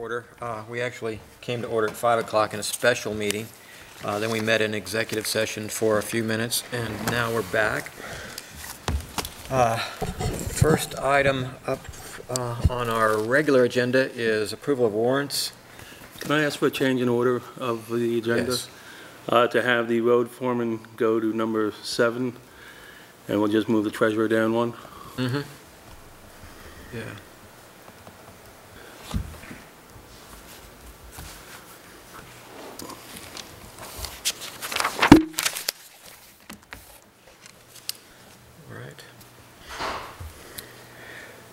order. We actually came to order at 5 o'clock in a special meeting. Then we met in executive session for a few minutes, and now we're back. First item up on our regular agenda is approval of warrants. Can I ask for a change in order of the agenda? Yes. To have the road foreman go to number 7, and we'll just move the treasurer down one? Mm-hmm. Yeah.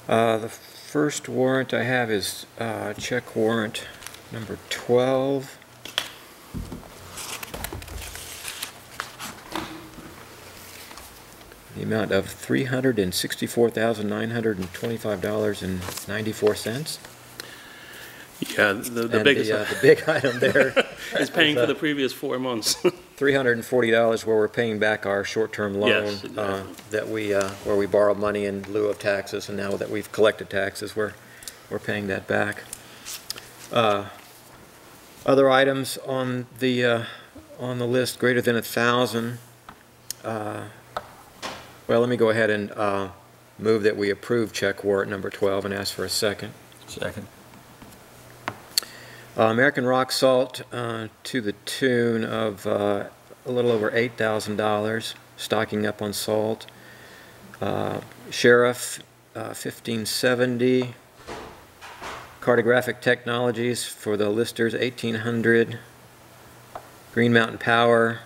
The first warrant I have is check warrant number 12. The amount of $364,925.94. Yeah, the biggest... the big item there is paying for the previous 4 months. $340 where we're paying back our short-term loan. Yes, exactly. That we where we borrowed money in lieu of taxes, and now that we've collected taxes, we're paying that back. Other items on the list greater than 1,000. Well, let me go ahead and move that we approve check warrant number 12 and ask for a second. Second. American Rock Salt to the tune of a little over $8,000, stocking up on salt. Sheriff, $1,570. Cartographic Technologies for the listers, $1,800. Green Mountain Power,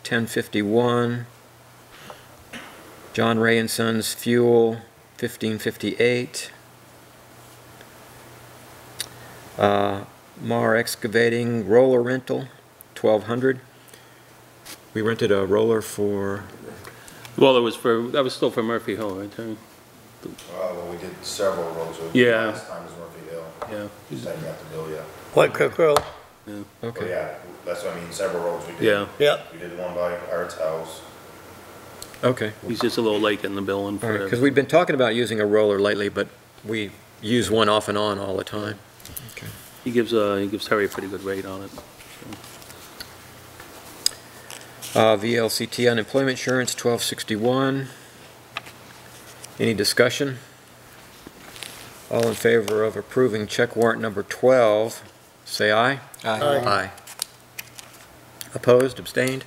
$1,051. John Ray and Sons Fuel, $1,558. Mar Excavating Roller Rental, $1,200. We rented a roller for... Well, that was still for Murphy Hill, right, Terry? Well, we did several roads. Yeah. Last time was Murphy Hill. Yeah. Just hadn't got the bill yet. White Cook Road. Yeah. But Okay. yeah, that's what I mean, several roads we did. Yeah. Yep. We did the one by Art's house. Okay. He's just a little late getting the bill in All for right, because we've been talking about using a roller lately, but we use one off and on all the time. Okay. He gives Terry a pretty good rate on it. VLCT unemployment insurance, $1,261. Any discussion? All in favor of approving check warrant number 12, say aye. Aye. Aye. Opposed, abstained?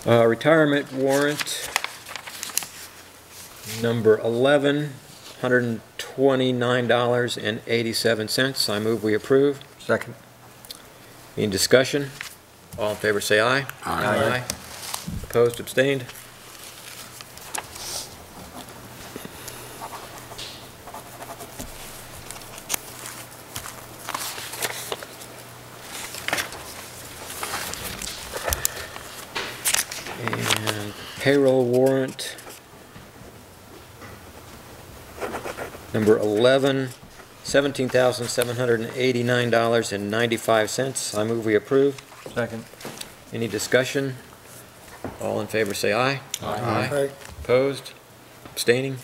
Retirement warrant number 11, $129.87. I move we approve. Second. Any discussion? All in favor say aye. Aye. Opposed, abstained? And payroll warrant number 11, $17,789.95. I move we approve. Second. Any discussion? All in favor say aye. Aye. Opposed? Abstaining?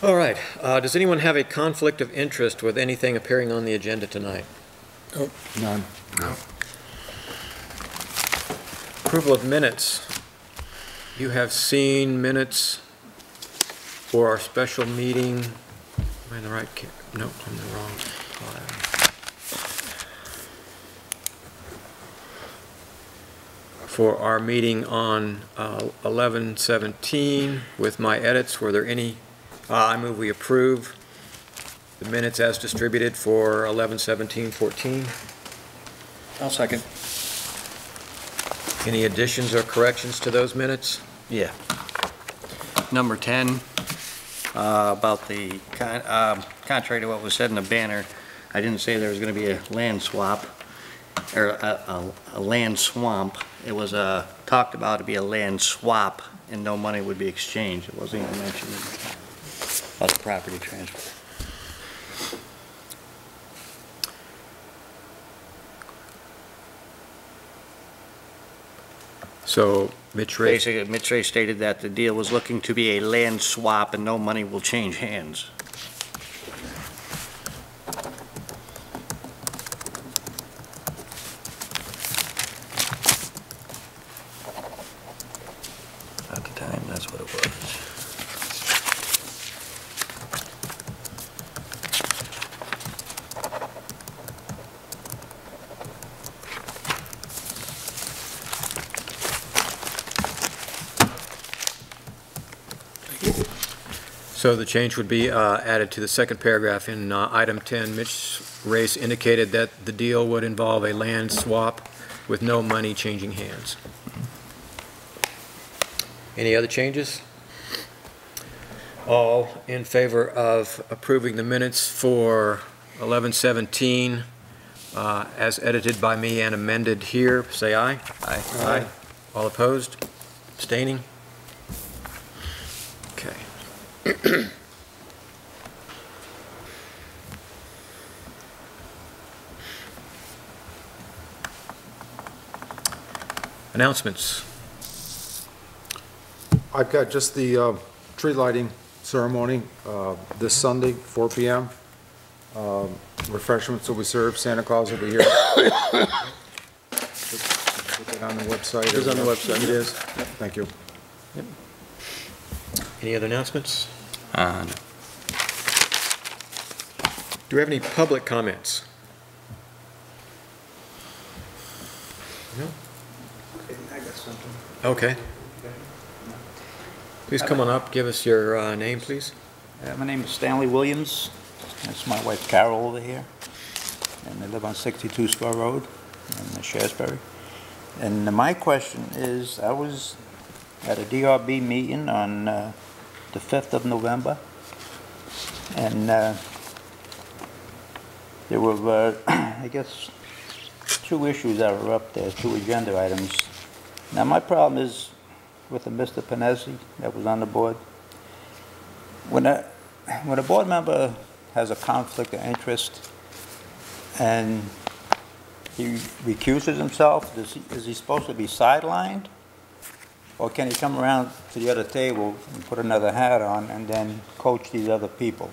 All right. Does anyone have a conflict of interest with anything appearing on the agenda tonight? Oh, none. No. Approval of minutes. You have seen minutes for our special meeting. Am I in the right? Nope, I'm in the wrong file. For our meeting on 11/17 with my edits, were there any? I move we approve the minutes as distributed for 11/17/14. I'll second. Any additions or corrections to those minutes? Yeah. Number 10, about the, contrary to what was said in the banner, I didn't say there was going to be a land swap. or a land swamp. It was talked about to be a land swap, and no money would be exchanged. It wasn't even mentioned about the property transfer. So Mitch Ray, Basically, Mitch Ray stated that the deal was looking to be a land swap and no money will change hands. At the time, that's what it was. so the change would be added to the second paragraph in item 10. Mitch Race indicated that the deal would involve a land swap with no money changing hands. Any other changes? All in favor of approving the minutes for 11/17 as edited by me and amended here, say aye. Aye. Aye. All opposed? Abstaining? Okay. Announcements. I've got just the tree lighting ceremony this Sunday, 4 p.m. Refreshments will be served. Santa Claus will be here. Put that on the website. It is on the website. It is? Thank you. Any other announcements? No. Do we have any public comments? No? I got something. Okay. Please come on up, give us your name, please. My name is Stanley Williams. That's my wife Carol over here. And I live on 62 Square Road in Shaftsbury. And my question is, I was at a DRB meeting on the 5th of November. And there were, I guess, 2 issues that were up there, 2 agenda items. Now, my problem is with the Mr. Panesi that was on the board. When a board member has a conflict of interest and he recuses himself, is he supposed to be sidelined? Or can he come around to the other table and put another hat on and then coach these other people?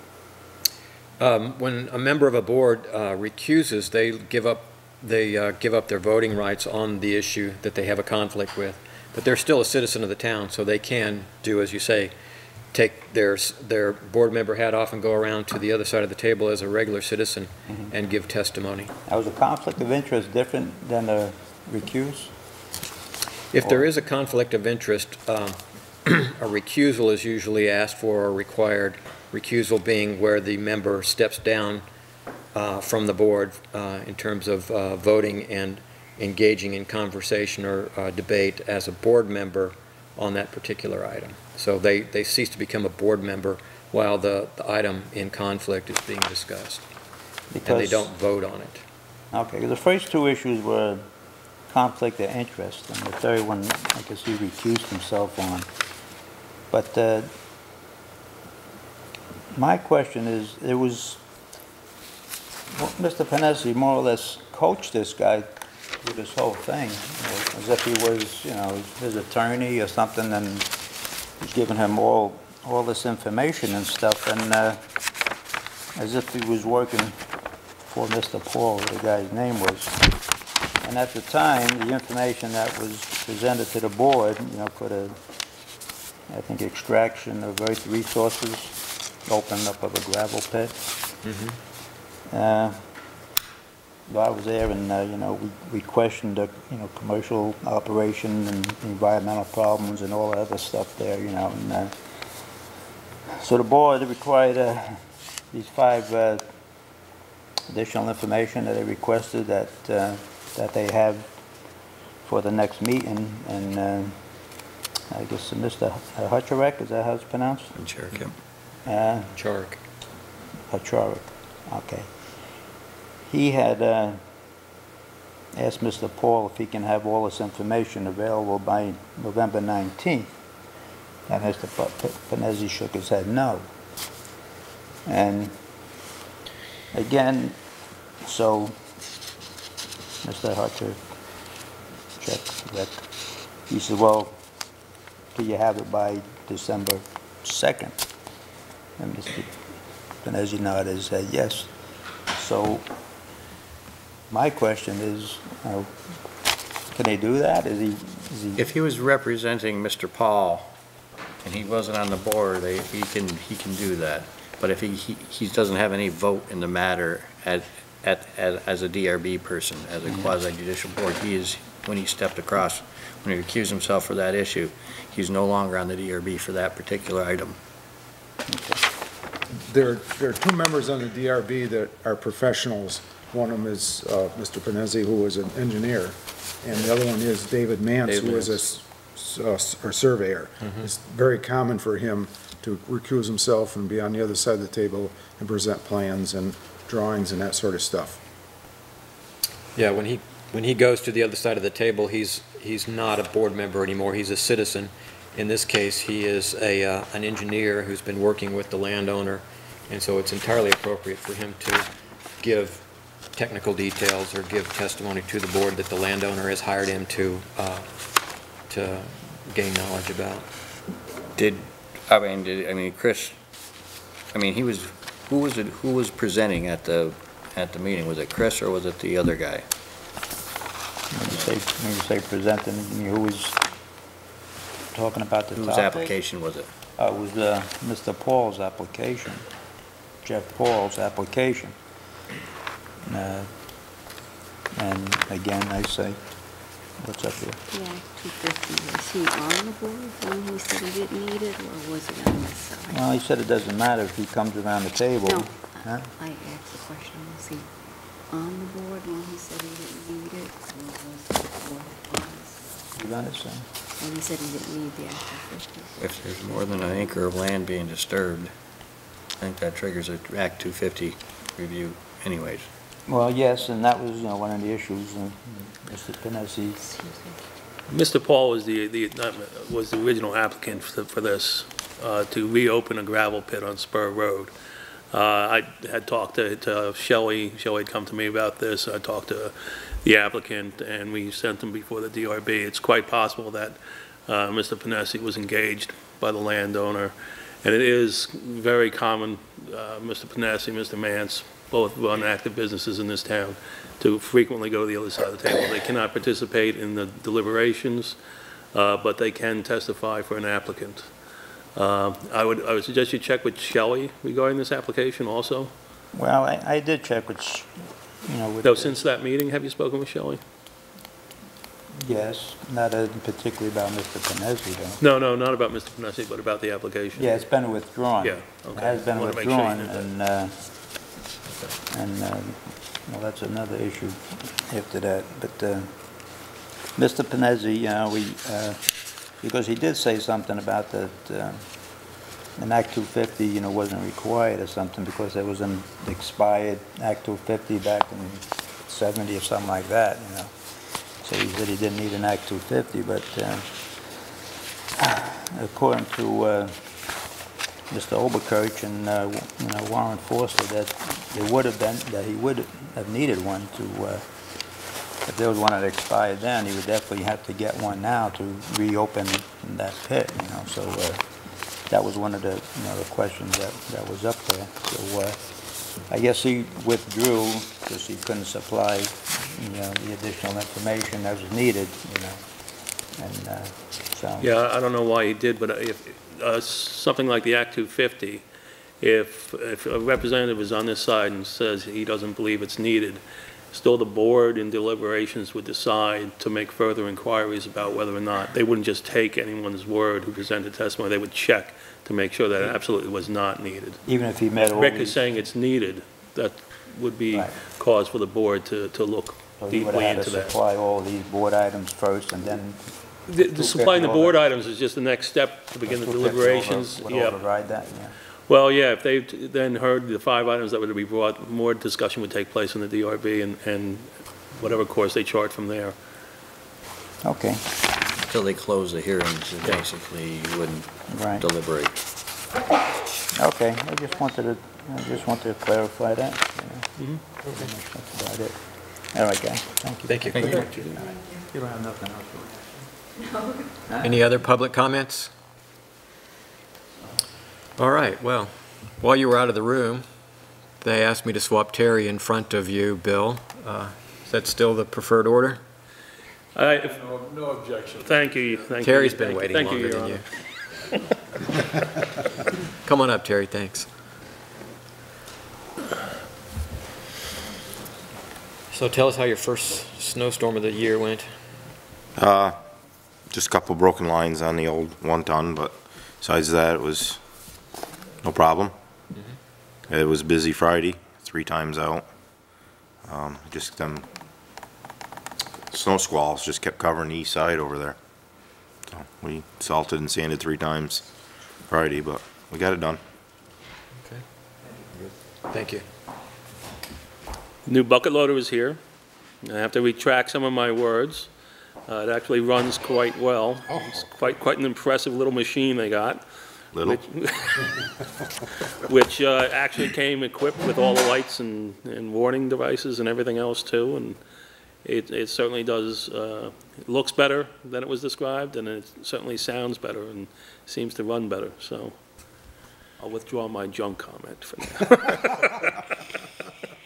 When a member of a board recuses, they give up their voting rights on the issue that they have a conflict with. But they're still a citizen of the town, so they can do, as you say, take their board member hat off and go around to the other side of the table as a regular citizen and give testimony. Now, is a conflict of interest different than a recuse? If there is a conflict of interest, a recusal is usually asked for or required, recusal being where the member steps down from the board in terms of voting and engaging in conversation or debate as a board member on that particular item. So they cease to become a board member while the item in conflict is being discussed. And they don't vote on it. Okay, because the first 2 issues were conflict of interest, and the third one, I guess he recused himself on. But my question is, it was, Mr. Panesi more or less coached this guy with this whole thing, as if he was, his attorney or something, and he's giving him all this information and stuff, and as if he was working for Mr. Paul, the guy's name was. And at the time, the information that was presented to the board, for the, I think, extraction of earth resources, opening up of a gravel pit. I was there, and we questioned the commercial operation and environmental problems and all the other stuff there, and so the board required these 5 additional information that they requested that they have for the next meeting, and I guess Mr. Hutcherek, is that how it's pronounced? Cherokee. Chark. Hutcherek, okay. He had asked Mr. Paul if he can have all this information available by November 19th. And Mr. Panezzi shook his head no. And again, so Mr. Hutcher checked Rick. He said, well, do you have it by December 2nd? And Mr. Panezzi nodded his head yes. So my question is, can he do that? Is he? If he was representing Mr. Paul and he wasn't on the board, he can do that. But if he doesn't have any vote in the matter as a DRB person, as a quasi-judicial board, when he stepped across, when he recused himself for that issue, he's no longer on the DRB for that particular item. There are two members on the DRB that are professionals. One of them is Mr. Panezzi, who is an engineer, and the other one is David Mance, who is a surveyor. It's very common for him to recuse himself and be on the other side of the table and present plans and drawings and that sort of stuff. Yeah, when he goes to the other side of the table, he's not a board member anymore. He's a citizen. In this case, he is an engineer who's been working with the landowner, and so it's entirely appropriate for him to give technical details or give testimony to the board that the landowner has hired him to gain knowledge about. Chris, who was presenting at the meeting? Was it Chris or was it the other guy? When you say presenting, who was talking about the topic? Whose application was it? It was Mr. Paul's application, Jeff Paul's application. And again, I say, what's up here? Yeah, 250, was he on the board when he said he didn't need it, or was it on his side? Well, he said it doesn't matter if he comes around the table. No, Huh? I asked the question, was he on the board when he said he didn't need it, or was the board on his side? You understand? When he said he didn't need the Act 250? If there's more than an acre of land being disturbed, I think that triggers an Act 250 review anyways. Well, yes, and that was, one of the issues, Mr. Panezzi. Mr. Paul was the original applicant for this, to reopen a gravel pit on Spur Road. I had talked to Shelley. Shelley had come to me about this. I talked to the applicant, and we sent them before the DRB. It's quite possible that Mr. Panezzi was engaged by the landowner, and it is very common, Mr. Panezzi, Mr. Mance, both run active businesses in this town, to frequently go to the other side of the table. They cannot participate in the deliberations, but they can testify for an applicant. I would suggest you check with Shelley regarding this application also. Well, I did check with, No, since that meeting, have you spoken with Shelley? Yes, not particularly about Mr. Panezzi, though. No, not about Mr. Panezzi, but about the application. Yeah, it's been withdrawn. Yeah, okay. It has been Wanted to make sure you withdrawn, did and well, that's another issue after that. But Mr. Panezzi, because he did say something about that an Act 250, wasn't required or something because there was an expired Act 250 back in '70 or something like that, So he said he didn't need an Act 250, but according to Mr. Oberkirch and Warren Forster, that he would have needed one to, if there was one that expired then, he would definitely have to get one now to reopen that pit, So that was one of the, the questions that was up there. So I guess he withdrew because he couldn't supply, the additional information that was needed, and so. Yeah, I don't know why he did, but if something like the Act 250, if a representative is on this side and says he doesn't believe it's needed, still the board in deliberations would decide to make further inquiries about whether or not, they wouldn't just take anyone's word who presented testimony, they would check to make sure that it absolutely was not needed. Even if he met all Rick is these, saying it's needed, that would be Right. cause for the board to look so he would deeply have had into to that. supply all these board items first, and then The supplying the 250 board over. items is just the next step to begin the 250 deliberations. would Yeah. override that, yeah. Well, yeah, if they then heard the 5 items that were to be brought, more discussion would take place in the DRB, and whatever course they chart from there. Okay, Until they close the hearings, basically, you wouldn't right. deliberate. Okay, I just wanted to clarify that. That's about it. All right, guys, thank you. Thank you. Thank you. You don't have nothing else? Any other public comments? All right, well, while you were out of the room, they asked me to swap Terry in front of you, Bill. Is that still the preferred order? No objection. Thank you. Terry's been waiting longer than you. Come on up, Terry, thanks. So tell us how your first snowstorm of the year went. Just a couple broken lines on the old 1-ton, but besides that, it was no problem. It was busy Friday, 3 times out. Just them snow squalls just kept covering the east side over there. So we salted and sanded 3 times Friday, but we got it done. Okay. Thank you. New bucket loader is here. I have to retract some of my words. It actually runs quite well. It's quite an impressive little machine they got. Little. Which actually came equipped with all the lights and warning devices and everything else too. And it certainly does, it looks better than it was described, and it certainly sounds better and seems to run better. So I'll withdraw my junk comment for now.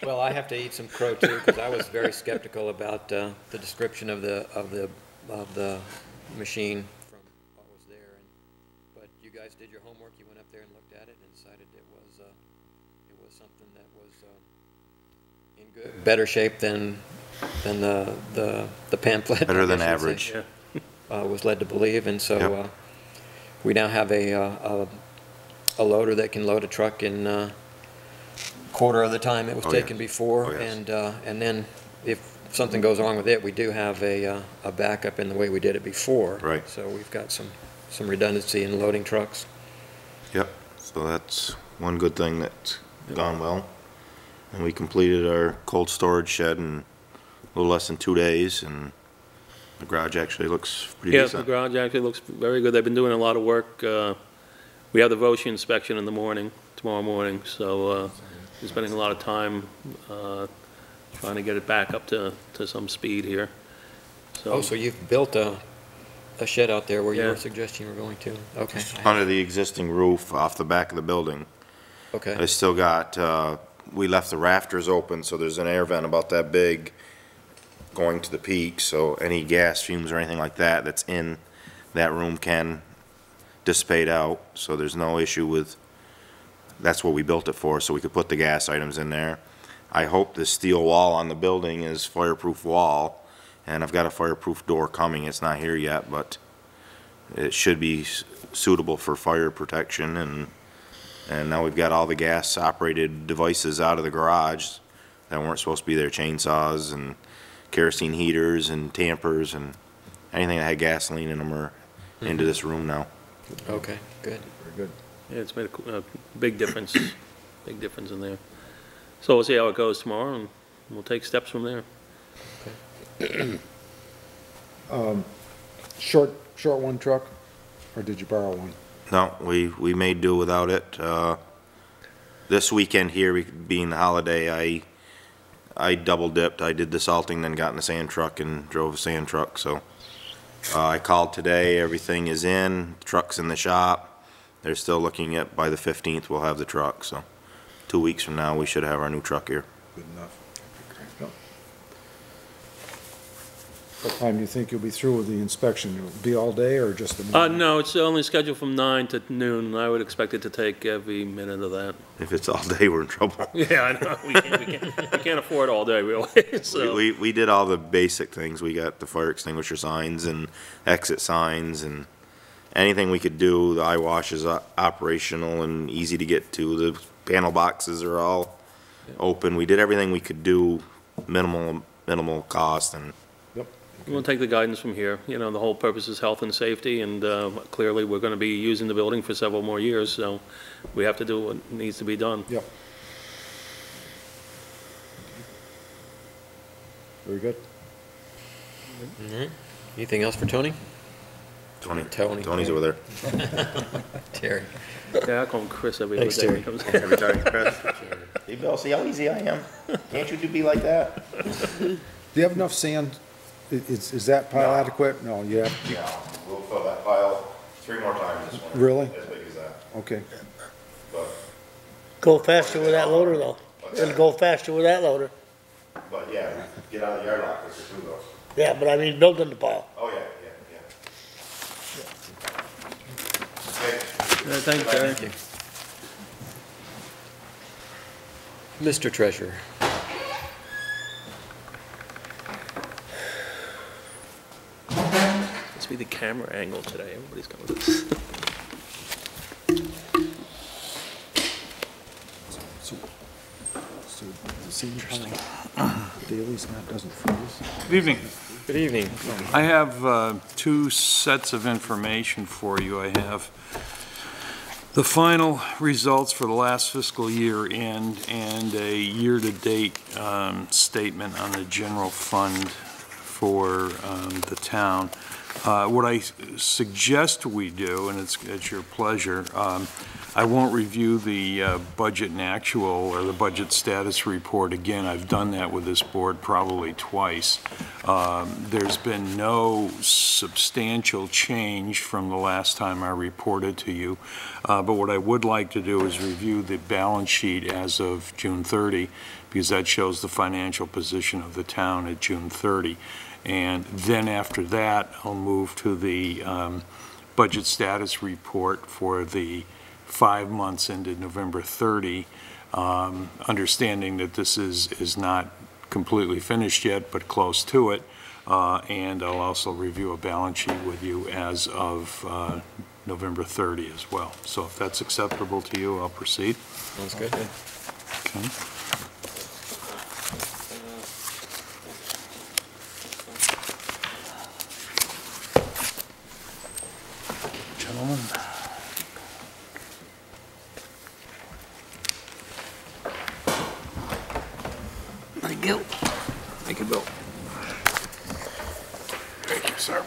Well, I have to eat some crow too, because I was very skeptical about the description of the machine from what was there. But you guys did your homework. You went up there and looked at it and decided it was something that was in better shape than the pamphlet. Better than I guess you'd average. say, was led to believe, and so Yep. we now have a loader that can load a truck in quarter of the time it was Oh, taken yes. before, Oh, yes. and then if something goes wrong with it, we do have a backup in the way we did it before. Right. So we've got some redundancy in loading trucks. Yep, so that's one good thing that's gone well. And we completed our cold storage shed in a little less than 2 days, and the garage actually looks pretty Yes, the decent. garage actually looks very good. They've been doing a lot of work. We have the VOSHI inspection in the morning, tomorrow morning, so we're spending a lot of time trying to get it back up to some speed here. So you've built a shed out there where you Yeah. were suggesting you were going to? Okay. Under the existing roof off the back of the building. Okay. I still got, we left the rafters open, so there's an air vent about that big going to the peak, so any gas fumes or anything like that that's in that room can dissipate out, so there's no issue with, that's what we built it for, so we could put the gas items in there. I hope the steel wall on the building is fireproof wall, and I've got a fireproof door coming. It's not here yet, but it should be suitable for fire protection, and now we've got all the gas-operated devices out of the garage that weren't supposed to be there, chainsaws and kerosene heaters and tampers and anything that had gasoline in them are into this room now. Okay, good. Very good. Yeah, it's made a big difference in there. So we'll see how it goes tomorrow, and we'll take steps from there. Short one truck, or did you borrow one? No, we made do without it. This weekend here, being the holiday, I double dipped. I did the salting, then got in the sand truck and drove a sand truck, so I called today, everything is in, truck's in the shop. They're still looking at, by the 15th, we'll have the truck, so 2 weeks from now, we should have our new truck here. Good enough. Yep. What time do you think you'll be through with the inspection? It'll be all day or just the morning? No, it's only scheduled from 9 to noon, and I would expect it to take every minute of that. If it's all day, we're in trouble. Yeah, I know. We can't afford all day, really. So. We did all the basic things. We got the fire extinguisher signs and exit signs and anything we could do. The eye wash is operational and easy to get to. The panel boxes are all open. We did everything we could do, minimal cost, and We'll take the guidance from here. You know, the whole purpose is health and safety, and clearly we're going to be using the building for several more years, so we have to do what needs to be done. Yep. Very good. All right. Anything else for Tony? Tony. Tony. Tony's over there. Terry. Yeah, I call him Chris every Thanks, day. Terry. He comes- Every time, Chris. Hey, Bill, see how easy I am? Can't you be like that? Do you have enough sand? Is that pile adequate? No, yeah, Yeah, we'll fill that pile 3 more times this winter. Really? As big as that, okay. but, Go faster with that loader though. It'll go faster with that loader. but yeah, get out of the yard lock quicker too though. Yeah, but I mean, building the pile. Oh, yeah. Okay. Thank you, Terry. Thank you. Mr. Treasurer. Must be the camera angle today. Everybody's coming with this. So the senior pile, Daley's not, doesn't freeze? Good evening. Good evening. I have 2 sets of information for you. I have the final results for the last fiscal year end and a year-to-date statement on the general fund for the town. What I suggest we do, and it's at your pleasure, I won't review the budget and actual or the budget status report again. I've done that with this board probably twice. There's been no substantial change from the last time I reported to you. But what I would like to do is review the balance sheet as of June 30, because that shows the financial position of the town at June 30. And then after that, I'll move to the budget status report for the 5 months ended November 30, understanding that this is not completely finished yet, but close to it. And I'll also review a balance sheet with you as of November 30 as well. So if that's acceptable to you, I'll proceed. Sounds good. Okay. Gentlemen. Thank you. Thank you, Bill. Thank you, sir.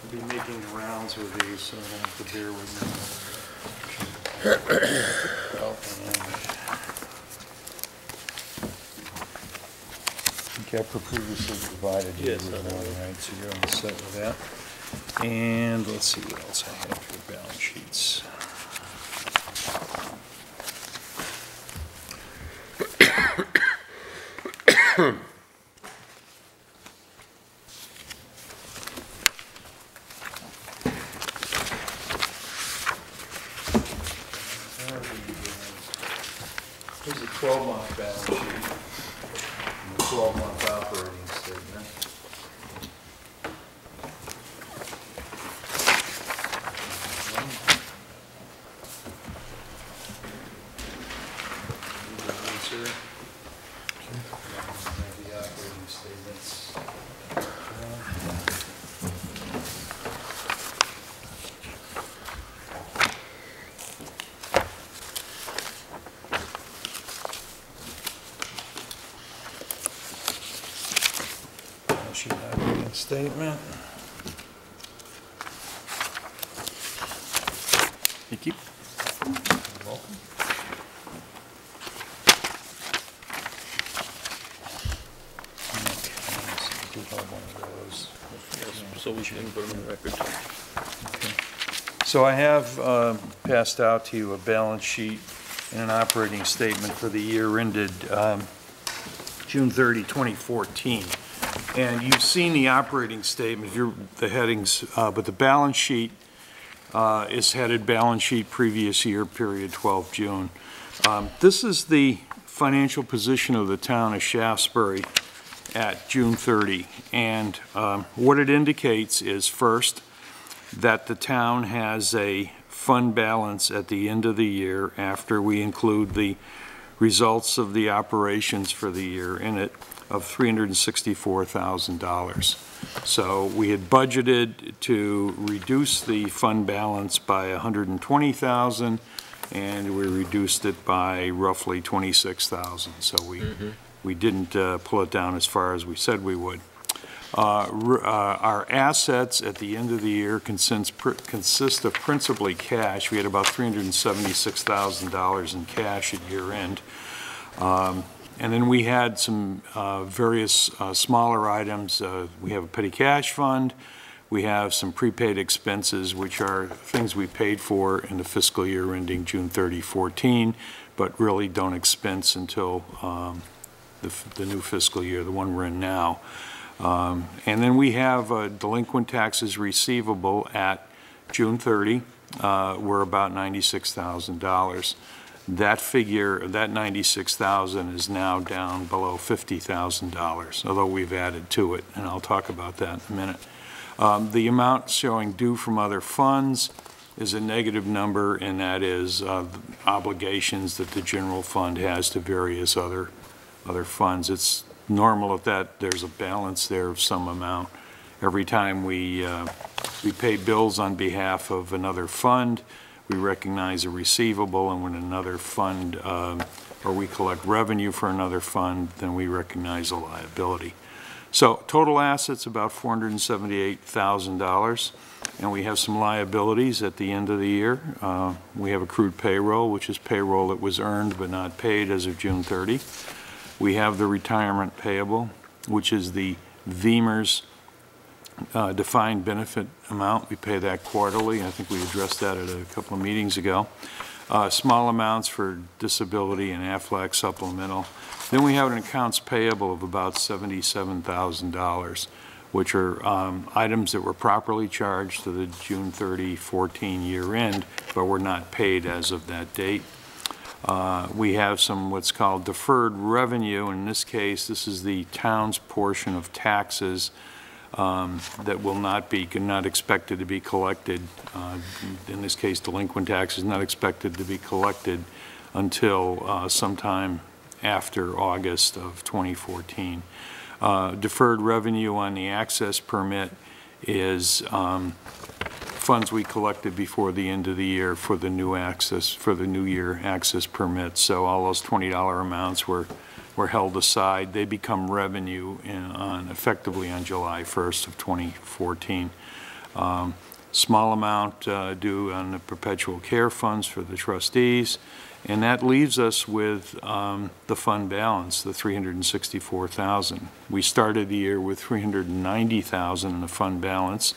I'll be making the rounds with these, so I'll have to bear with me. I think I previously provided you Yes, with I know. one, right, so you're all set with that. And let's see what else I have for balance sheets. Here's a 12-month balance sheet and a 12-month operating statement. The operating statements. She operating statement. Thank you. You're welcome. Okay, so we do have one of those. So we should put them in the record. So I have passed out to you a balance sheet and an operating statement for the year ended June 30, 2014. And you've seen the operating statement, the headings, but the balance sheet is headed balance sheet previous year, period 12 June. This is the financial position of the town of Shaftsbury at June 30. And what it indicates is, first, that the town has a fund balance at the end of the year after we include the results of the operations for the year in it of $364,000. So we had budgeted to reduce the fund balance by $120,000, and we reduced it by roughly $26,000. So we we didn't pull it down as far as we said we would. Our assets at the end of the year consist of principally cash. We had about $376,000 in cash at year end. And then we had some various smaller items. We have a petty cash fund. We have some prepaid expenses, which are things we paid for in the fiscal year ending June 30, 14, but really don't expense until the new fiscal year, the one we're in now. And then we have delinquent taxes receivable at June 30. We're about $96,000. That figure, that $96,000 is now down below $50,000, although we've added to it, and I'll talk about that in a minute. The amount showing due from other funds is a negative number, and that is obligations that the general fund has to various other funds. It's normal that there's a balance there of some amount. Every time we pay bills on behalf of another fund, we recognize a receivable, and when another fund, or we collect revenue for another fund, then we recognize a liability. So total assets about $478,000, and we have some liabilities at the end of the year. We have accrued payroll, which is payroll that was earned but not paid as of June 30. We have the retirement payable, which is the VEMR's defined benefit amount. We pay that quarterly. I think we addressed that at a couple of meetings ago. Small amounts for disability and AFLAC supplemental. Then we have an accounts payable of about $77,000, which are items that were properly charged to the June 30, 14 year end, but were not paid as of that date. We have some what's called deferred revenue. In this case, this is the town's portion of taxes that will not expected to be collected. In this case, delinquent taxes not expected to be collected until sometime after August of 2014. Deferred revenue on the access permit is funds we collected before the end of the year for the new year access permits. So all those $20 amounts were held aside. They become revenue effectively on July 1st of 2014. Small amount due on the perpetual care funds for the trustees, and that leaves us with the fund balance, the $364,000. We started the year with $390,000 in the fund balance,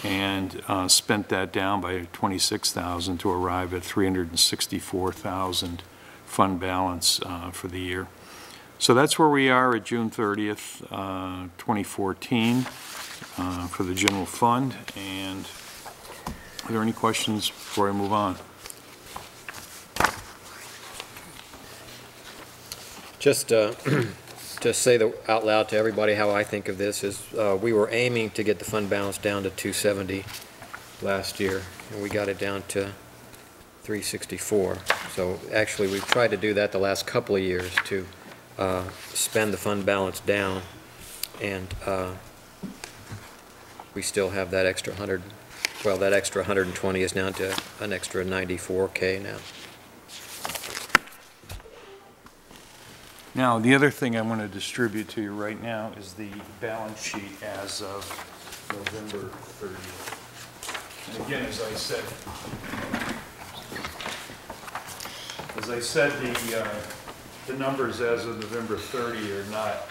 and spent that down by $26,000 to arrive at $364,000 fund balance for the year. So that's where we are at June 30th, 2014 for the general fund. And are there any questions before I move on? Just to say out loud to everybody how I think of this is we were aiming to get the fund balance down to 270 last year, and we got it down to 364. So actually we've tried to do that the last couple of years to spend the fund balance down, and we still have that extra 100. Well, that extra 120 is now to an extra 94K now. Now, the other thing I want to distribute to you right now is the balance sheet as of November 30th. And again, as I said, the numbers as of November 30 are not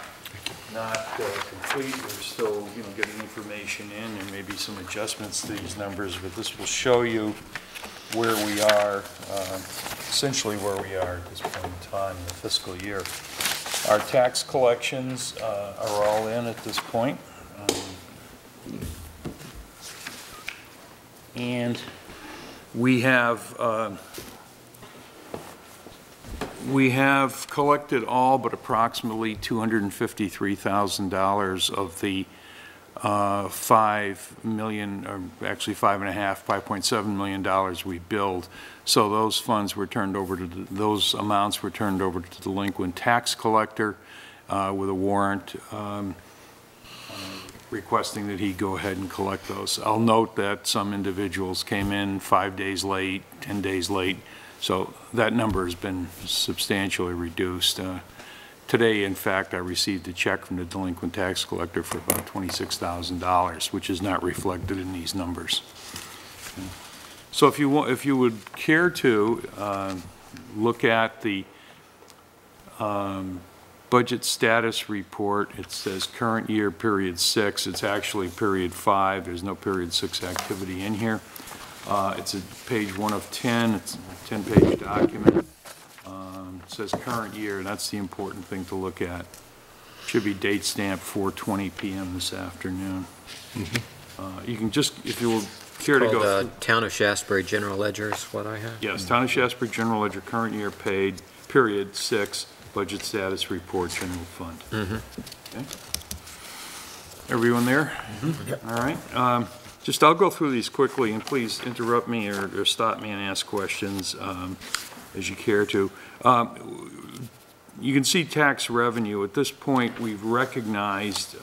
complete. We're still, getting information in. There may be some adjustments to these numbers, but this will show you where we are, essentially where we are at this point in time in the fiscal year. Our tax collections are all in at this point. And we have collected all but approximately $253,000 of the $5 million, or actually $5.7 million we billed. So those funds were turned over to those amounts were turned over to the delinquent tax collector with a warrant requesting that he go ahead and collect those. I'll note that some individuals came in 5 days late, 10 days late, so that number has been substantially reduced. Today, in fact, I received a check from the delinquent tax collector for about $26,000, which is not reflected in these numbers. So if you would care to look at the budget status report, it says current year period 6. It's actually period 5. There's no period 6 activity in here. It's at page 1 of 10. It's a 10-page document. It says current year. That's the important thing to look at. Should be date stamped 4:20 p.m. this afternoon. You can just, if you will care to go Called Town of Shaftsbury General Ledger is what I have. Yes, Town of Shaftsbury General Ledger, current year paid, period 6, budget status report, general fund. Okay. Everyone there? Yep. All right. I'll go through these quickly, and please interrupt me or stop me and ask questions as you care to. You can see tax revenue. At this point, we've recognized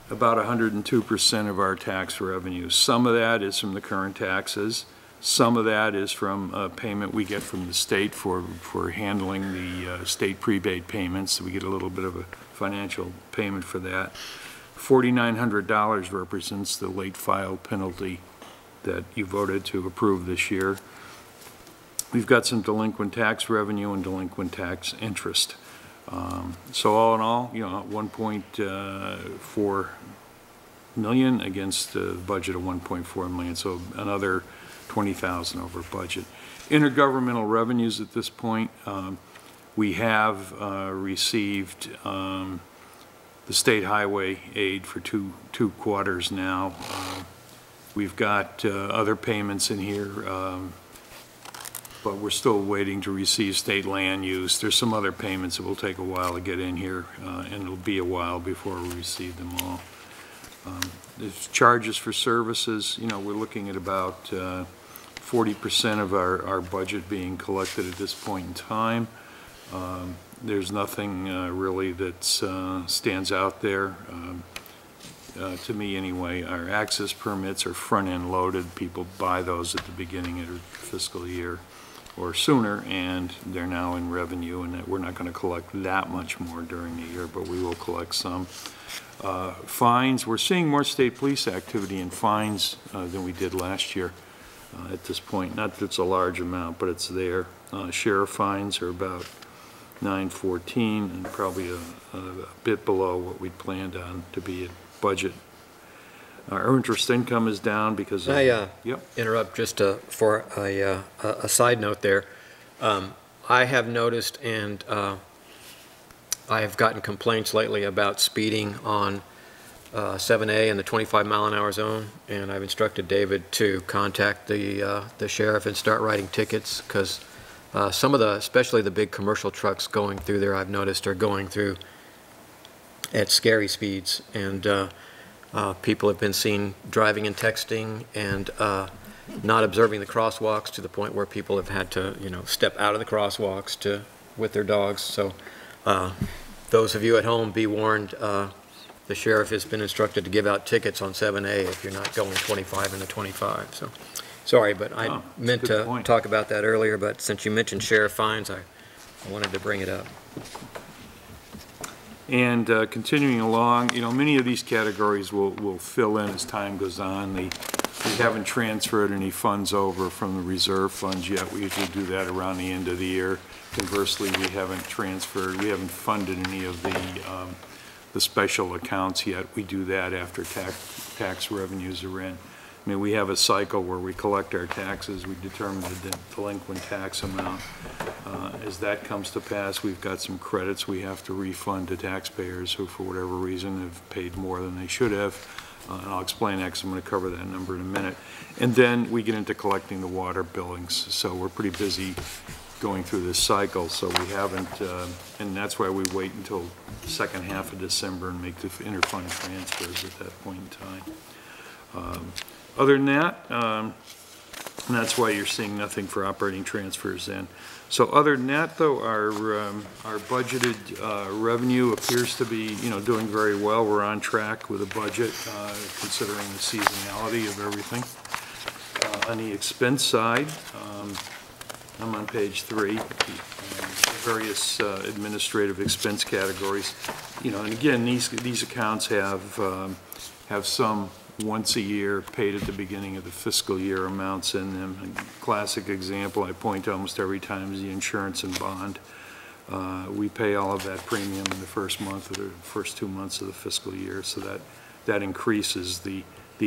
about 102% of our tax revenue. Some of that is from the current taxes. Some of that is from a payment we get from the state for handling the state prepaid payments. We get a little bit of a financial payment for that. $4,900 represents the late filed penalty that you voted to approve this year. We've got some delinquent tax revenue and delinquent tax interest. So all in all, 1.4 million against a budget of 1.4 million, so another 20,000 over budget. Intergovernmental revenues at this point, we have received the state highway aid for two quarters now. We've got other payments in here, but we're still waiting to receive state land use. There's some other payments that will take a while to get in here, and it'll be a while before we receive them all. There's charges for services. We're looking at about 40% of our budget being collected at this point in time. There's nothing really that stands out there, to me anyway. Our access permits are front-end loaded. People buy those at the beginning of the fiscal year or sooner, and they're now in revenue, and we're not going to collect that much more during the year, but we will collect some. Fines, we're seeing more state police activity in fines than we did last year at this point. Not that it's a large amount, but it's there. Sheriff fines are about $914, and probably a bit below what we'd planned on to be at budget. Our interest income is down because of... Can I interrupt just for a side note there? I have noticed, and I have gotten complaints lately about speeding on 7A in the 25-mile-an-hour zone, and I've instructed David to contact the sheriff and start writing tickets, because some of especially the big commercial trucks going through there, I've noticed, are going through at scary speeds, and people have been seen driving and texting and not observing the crosswalks to the point where people have had to, step out of the crosswalks with their dogs. So those of you at home, be warned. The sheriff has been instructed to give out tickets on 7A if you're not going 25 in the 25. So, sorry, but I meant to talk about that earlier, but since you mentioned sheriff fines, I wanted to bring it up. And continuing along, many of these categories will fill in as time goes on. We haven't transferred any funds over from the reserve funds yet. We usually do that around the end of the year. Conversely, we haven't funded any of the special accounts yet. We do that after tax revenues are in. I mean, we have a cycle where we collect our taxes, we determine the delinquent tax amount. As that comes to pass, we've got some credits we have to refund to taxpayers who, for whatever reason, have paid more than they should have. And I'll explain that because I'm going to cover that number in a minute. And then we get into collecting the water billings. So we're pretty busy going through this cycle, so we haven't, and that's why we wait until the second half of December and make the interfund transfers at that point in time. Other than that, and that's why you're seeing nothing for operating transfers in. So other than that, though, our budgeted revenue appears to be, doing very well. We're on track with the budget, considering the seasonality of everything. On the expense side, I'm on page 3. various administrative expense categories. You know, and again, these accounts have some once a year paid at the beginning of the fiscal year amounts in them. A classic example I point to almost every time is the insurance and bond. We pay all of that premium in the first month or the first 2 months of the fiscal year, so that increases the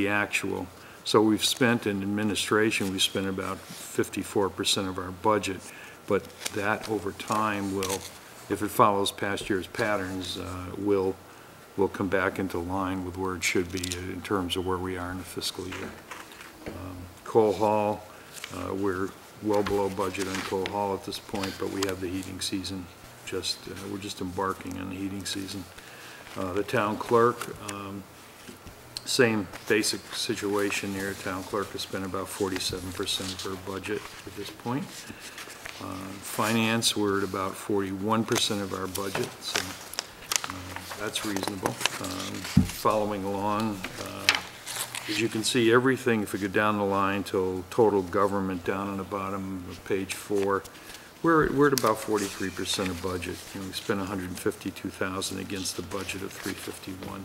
actual. So we've spent in administration, we've spent about 54% of our budget, but that over time will, if it follows past year's patterns, will come back into line with where it should be in terms of where we are in the fiscal year. Coal Hall, we're well below budget on Coal Hall at this point, but we have the heating season. We're just embarking on the heating season. The town clerk, same basic situation here. Town clerk has spent about 47% of her budget at this point. Finance, we're at about 41% of our budget, so that's reasonable. Following along, as you can see, everything, if we go down the line till total government down on the bottom of page 4, we're at about 43% of budget. You know, we spent $152,000 against the budget of $351,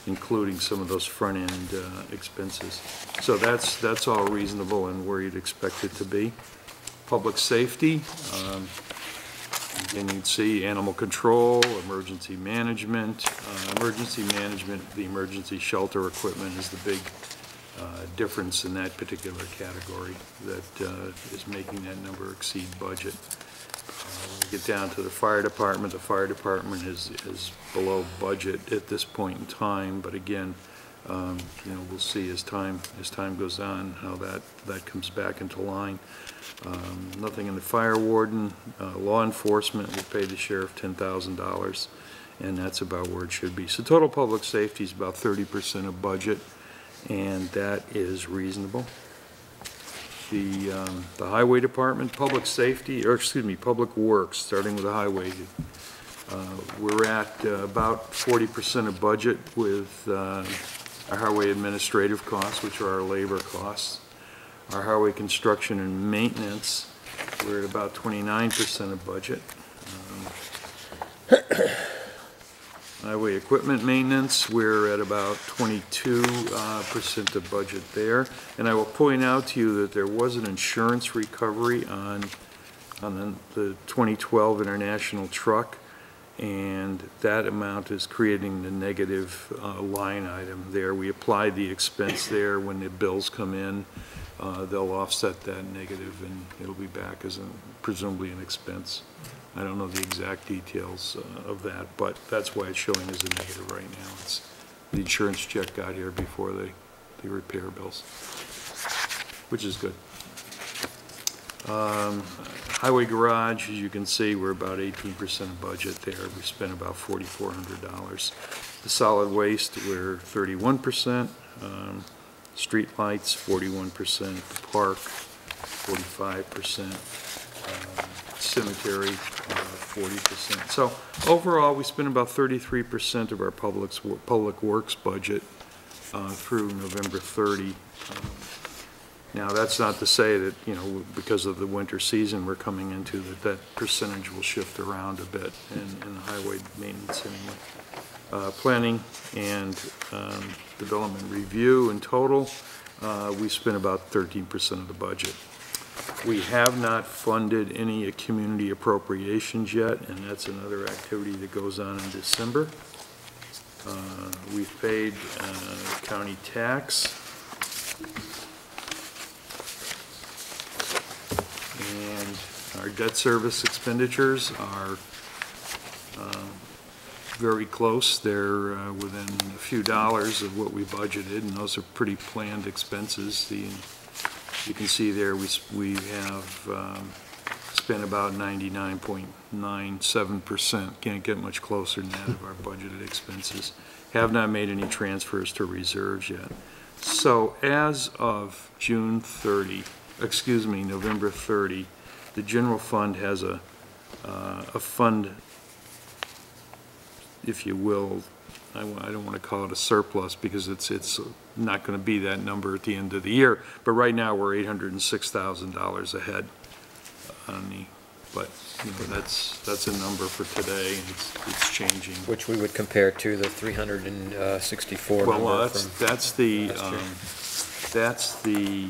including some of those front-end expenses. So that's all reasonable and where you'd expect it to be. Public safety, again, you'd see animal control, emergency management. The emergency shelter equipment is the big difference in that particular category that is making that number exceed budget. When we get down to the fire department is below budget at this point in time, but again, you know, we'll see as time goes on how that comes back into line. Nothing in the fire warden. Law enforcement, we paid the sheriff $10,000, and that's about where it should be. So total public safety is about 30% of budget, and that is reasonable. The highway department, public works, starting with the highway, we're at about 40% of budget with our highway administrative costs, which are our labor costs. Our highway construction and maintenance, we're at about 29% of budget. Highway equipment maintenance, we're at about 22% of budget there. And I will point out to you that there was an insurance recovery on the 2012 International truck, and that amount is creating the negative line item there. We applied the expense there. When the bills come in, they'll offset that negative, and it'll be back as presumably an expense. I don't know the exact details of that, but that's why it's showing as a negative right now. It's the insurance check got here before the repair bills, which is good. Highway garage, as you can see, we're about 18% of budget there. We spent about $4,400. The solid waste, we're 31%. Street lights, 41%. The park, 45%. Cemetery, 40%. So overall, we spend about 33% of our public works budget through November 30. Now, that's not to say that, you know, because of the winter season we're coming into, that percentage will shift around a bit in the highway maintenance anyway. Planning and development review in total, we spent about 13% of the budget. We have not funded any community appropriations yet, and that's another activity that goes on in December. We've paid county tax. And our debt service expenditures are very close. They're within a few dollars of what we budgeted, and those are pretty planned expenses. You can see there we have spent about 99.97%. Can't get much closer than that of our budgeted expenses. Have not made any transfers to reserves yet. So as of November 30, the general fund has a fund, if you will, I don't want to call it a surplus because it's not going to be that number at the end of the year, but right now we're $806,000 ahead on But, you know, that's a number for today, and it's changing. Which we would compare to the 364 number Well, from that's the,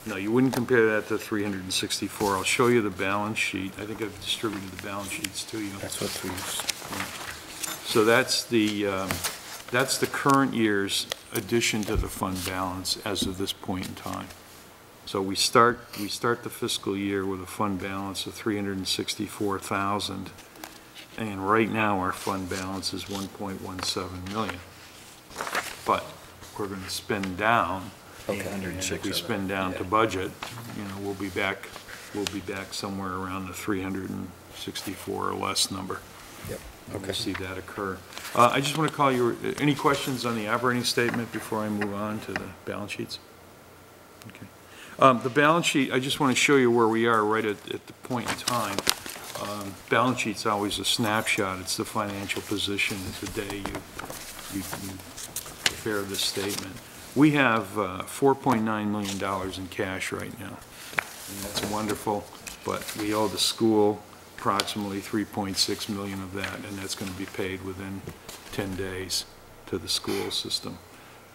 no, you wouldn't compare that to 364. I'll show you the balance sheet. I think I've distributed the balance sheets to you. That's what we, So that's the current year's addition to the fund balance as of this point in time. So we start the fiscal year with a fund balance of 364,000, and right now our fund balance is 1.17 million. But we're going to spend down. Okay. And if we spend down to budget, you know, we'll be back somewhere around the 364 or less number. Yep. We'll Okay. see that occur. I just want to call you, any questions on the operating statement before I move on to the balance sheets? Okay. The balance sheet, I just want to show you where we are right at the point in time. Balance sheet's always a snapshot. It's the financial position at the day you prepare this statement. We have $4.9 million in cash right now, and that's wonderful, but we owe the school approximately $3.6 million of that, and that's going to be paid within 10 days to the school system.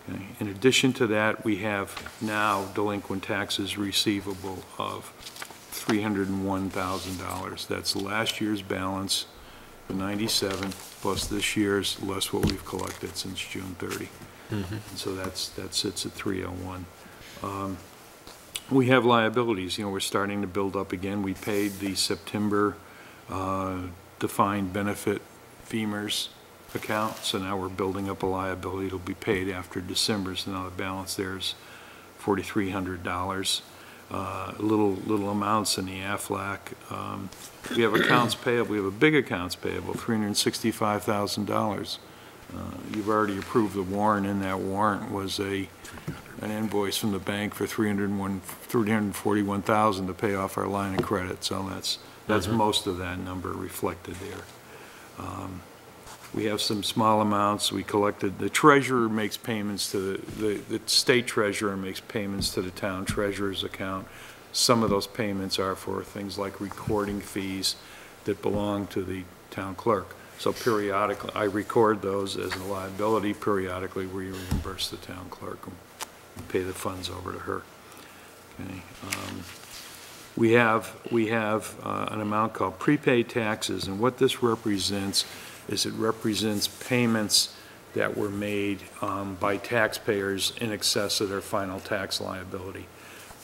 Okay. In addition to that, we have now delinquent taxes receivable of $301,000. That's last year's balance, the 97, plus this year's, less what we've collected since June 30. And so that sits at 301. We have liabilities. You know, we're starting to build up again. We paid the September defined benefit FEMA's account, so now we're building up a liability. It'll be paid after December, so now the balance there is $4,300. Little amounts in the AFLAC. We have accounts payable. We have a big accounts payable, $365,000. You've already approved the warrant, and that warrant was an invoice from the bank for $341,000 to pay off our line of credit. So that's most of that number reflected there. We have some small amounts. We collected, the treasurer makes payments to the state treasurer makes payments to the town treasurer's account. Some of those payments are for things like recording fees that belong to the town clerk. So periodically, I record those as a liability. Periodically, we reimburse the town clerk and pay the funds over to her. Okay. We have an amount called prepaid taxes, and what this represents is it represents payments that were made by taxpayers in excess of their final tax liability.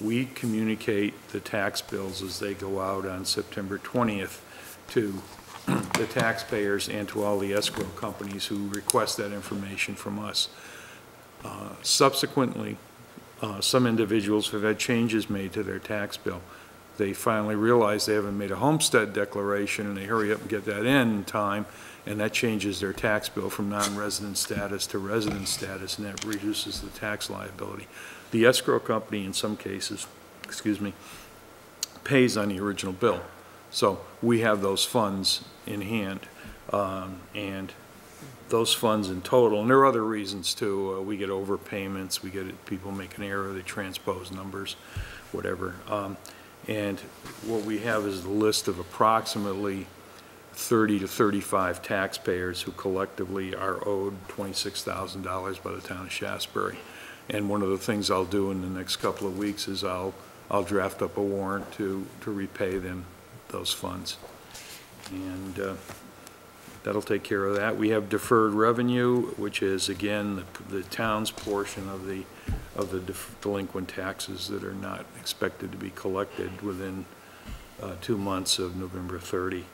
We communicate the tax bills as they go out on September 20th to the taxpayers and to all the escrow companies who request that information from us. Subsequently, some individuals have had changes made to their tax bill. They finally realize they haven't made a homestead declaration, and they hurry up and get that in time, and that changes their tax bill from non-resident status to resident status, and that reduces the tax liability. The escrow company, in some cases, pays on the original bill. So we have those funds in hand, and those funds in total, and there are other reasons too. We get overpayments, we get people make an error, they transpose numbers, whatever. And what we have is the list of approximately 30 to 35 taxpayers who collectively are owed $26,000 by the town of Shaftsbury. And one of the things I'll do in the next couple of weeks is I'll draft up a warrant to repay them those funds. And that'll take care of that. We have deferred revenue, which is again the town's portion of the delinquent taxes that are not expected to be collected within 2 months of November 30.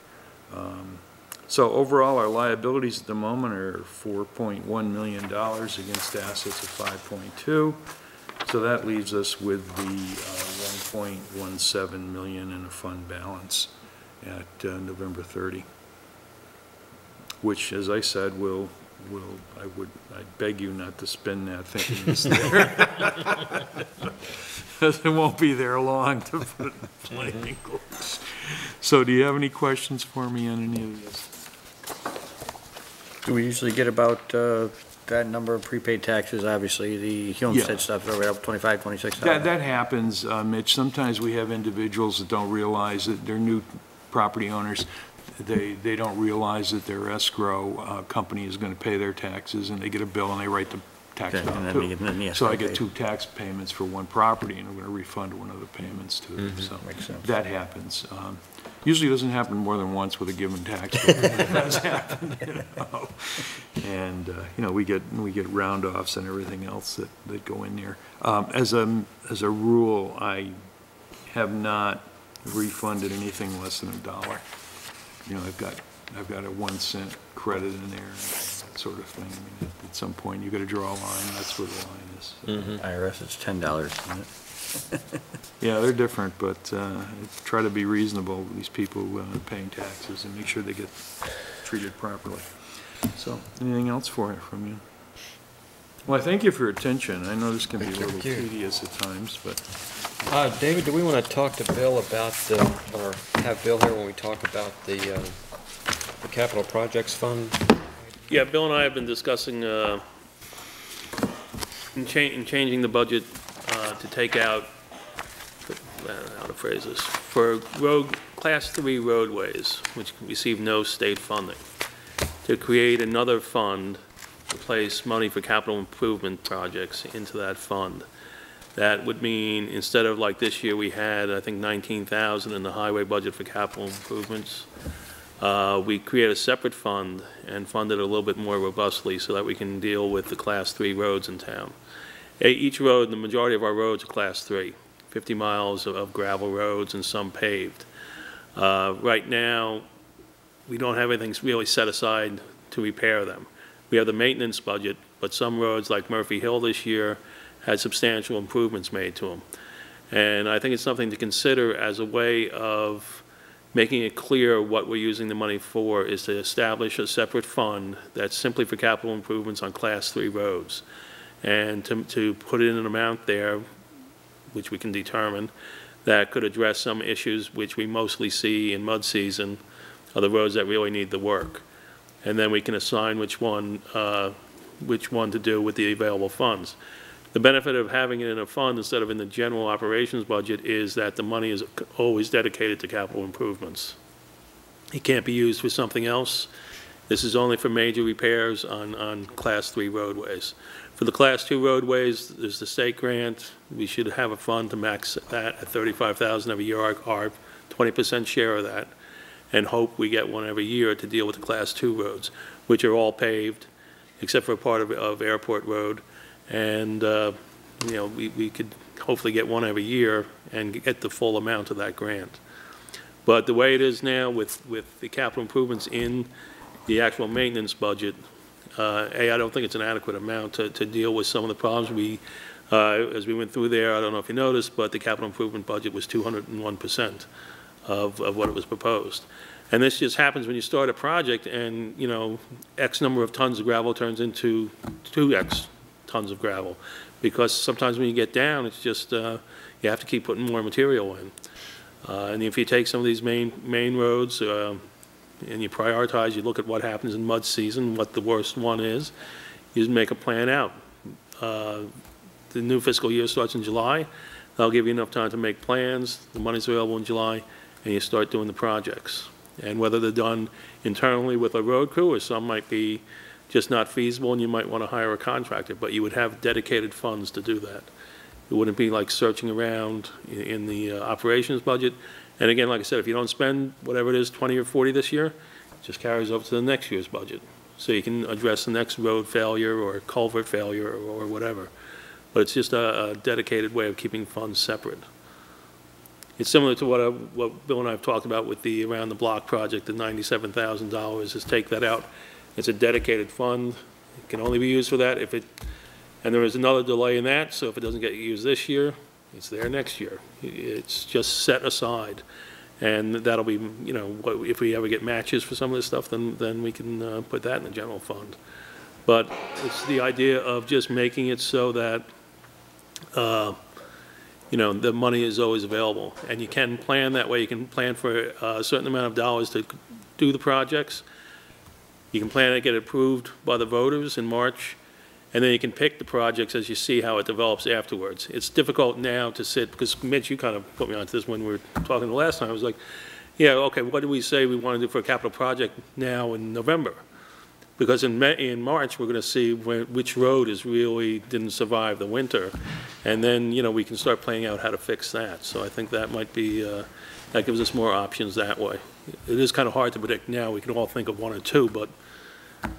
So overall, our liabilities at the moment are $4.1 million against assets of 5.2. So that leaves us with the 1.17 million in a fund balance at November 30, which, as I said, I beg you not to spend that thinking it's there. It won't be there long, to put it in plain English. So do you have any questions for me on any of this? do we usually get about got a number of prepaid taxes, obviously, the homestead stuff is already up 25, 26. That happens, Mitch. Sometimes we have individuals that don't realize that they're new property owners. They don't realize that their escrow company is going to pay their taxes, and they get a bill and they write the tax Okay, bill and then too. they get- then the So I escrow get paid. 2 tax payments for one property, and I'm going to refund one of the payments to it. So Makes sense. that happens. Usually it doesn't happen more than once with a given tax bill. It does happen, you know. And, you know, we get round-offs and everything else that go in there. As a rule, I have not refunded anything less than $1. You know, I've got a 1 cent credit in there, that sort of thing. I mean, at some point, you got to draw a line, that's where the line is. IRS, it's $10, isn't it? Yeah, they're different, but try to be reasonable with these people paying taxes and make sure they get treated properly. So, anything else from you? Well, I thank you for your attention. I know this can be a little tedious at times, but David, do we want to talk to Bill about or have Bill here when we talk about the capital projects fund? Yeah, Bill and I have been discussing in changing the budget to take out, how to phrase this, for Class 3 roadways, which receive no state funding, to create another fund to place money for capital improvement projects into that fund. That would mean, instead of like this year, we had, I think, 19,000 in the highway budget for capital improvements. We create a separate fund and fund it a little bit more robustly so that we can deal with the Class 3 roads in town. Each road, the majority of our roads are Class 3, 50 miles of gravel roads and some paved. Right now, we don't have anything really set aside to repair them. We have the maintenance budget, but some roads like Murphy Hill this year had substantial improvements made to them. And I think it's something to consider as a way of making it clear what we're using the money for, is to establish a separate fund that's simply for capital improvements on Class 3 roads. And to put in an amount there, which we can determine, that could address some issues which we mostly see in mud season, are the roads that really need the work. And then we can assign which one to do with the available funds. The benefit of having it in a fund instead of in the general operations budget is that the money is always dedicated to capital improvements. It can't be used for something else. This is only for major repairs on Class 3 roadways. For the Class 2 roadways, there's the state grant. We should have a fund to max that at $35,000 every year, our 20% share of that, and hope we get one every year to deal with the Class 2 roads, which are all paved, except for a part of Airport Road. And, you know, we could hopefully get one every year and get the full amount of that grant. But the way it is now with the capital improvements in the actual maintenance budget, I don't think it's an adequate amount to deal with some of the problems as we went through there. I don't know if you noticed, but the capital improvement budget was 201% of what it was proposed. And this just happens when you start a project and, you know, X number of tons of gravel turns into 2X tons of gravel. Because sometimes when you get down, it's just, you have to keep putting more material in. And if you take some of these main roads, and you prioritize, you look at what happens in mud season, what the worst one is, you make a plan out. The new fiscal year starts in July. That'll give you enough time to make plans. The money's available in July, and you start doing the projects. And whether they're done internally with a road crew, or some might be just not feasible, and you might want to hire a contractor, but you would have dedicated funds to do that. It wouldn't be like searching around in the operations budget. And again, like I said, if you don't spend whatever it is, 20 or 40 this year, it just carries over to the next year's budget. So you can address the next road failure or culvert failure or whatever. But it's just a dedicated way of keeping funds separate. It's similar to what Bill and I have talked about with the Around the Block project, the $97,000, is take that out. It's a dedicated fund. It can only be used for that and there is another delay in that, so if it doesn't get used this year, it's there next year. It's just set aside. And that'll be, you know, if we ever get matches for some of this stuff, then we can put that in the general fund. But it's the idea of just making it so that, you know, the money is always available. And you can plan that way. You can plan for a certain amount of dollars to do the projects. You can plan to get approved by the voters in March, And then you can pick the projects as you see how it develops afterwards. It's difficult now to sit, because Mitch, you kind of put me onto this when we were talking the last time. I was like, yeah, okay, what do we say we want to do for a capital project now in November? Because in March, we're going to see which road didn't survive the winter. And then, we can start planning out how to fix that. So I think that might be, that gives us more options that way. It is kind of hard to predict now. We can all think of one or two, but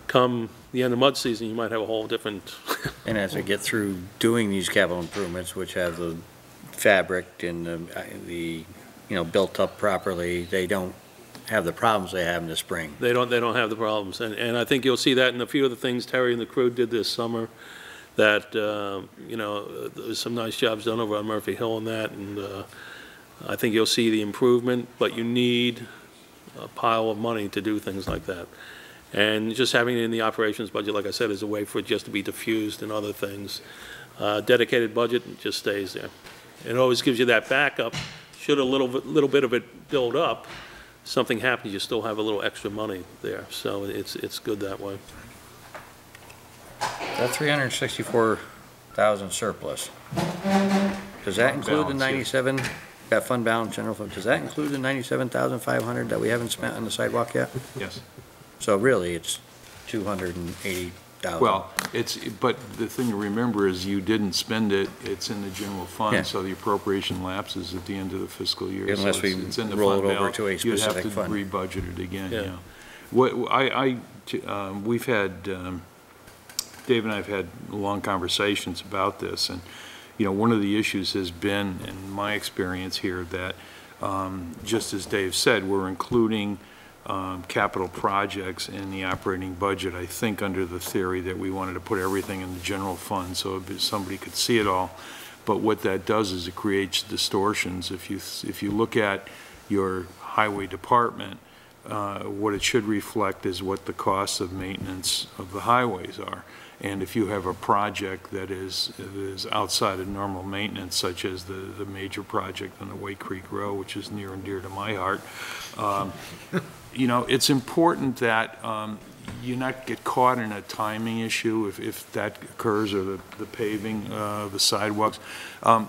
come the end of mud season, you might have a whole different. And as we get through doing these capital improvements, which have the fabric and the built up properly, they don't have the problems they have in the spring. They don't have the problems. And I think you'll see that in a few of the things Terry and the crew did this summer, that, there's some nice jobs done over on Murphy Hill and that, and I think you'll see the improvement, but you need a pile of money to do things like that. And just having it in the operations budget, like I said, is a way for it just to be diffused in other things. Dedicated budget just stays there. It always gives you that backup. Should a little bit of it build up, something happens, you still have a little extra money there. So it's good that way. That 364,000 surplus, does that include the 97, that fund balance, general fund, does that include the 97,500 that we haven't spent on the sidewalk yet? Yes. So really, it's 280,000. Well, but the thing to remember is you didn't spend it, it's in the general Yeah. fund, so the appropriation lapses at the end of the fiscal year. Unless So we it's in the roll it fund over balance. to a specific You'd fund. have to re-budget it again, Yeah. yeah. We've had, Dave and I have had long conversations about this, and, one of the issues has been, in my experience here, that, just as Dave said, we're including capital projects in the operating budget, I think under the theory that we wanted to put everything in the general fund so somebody could see it all. But what that does is it creates distortions. If you look at your highway department, what it should reflect is what the costs of maintenance of the highways are. And if you have a project that is outside of normal maintenance, such as the major project on the White Creek Road, which is near and dear to my heart, it's important that you not get caught in a timing issue if that occurs, or the paving, the sidewalks.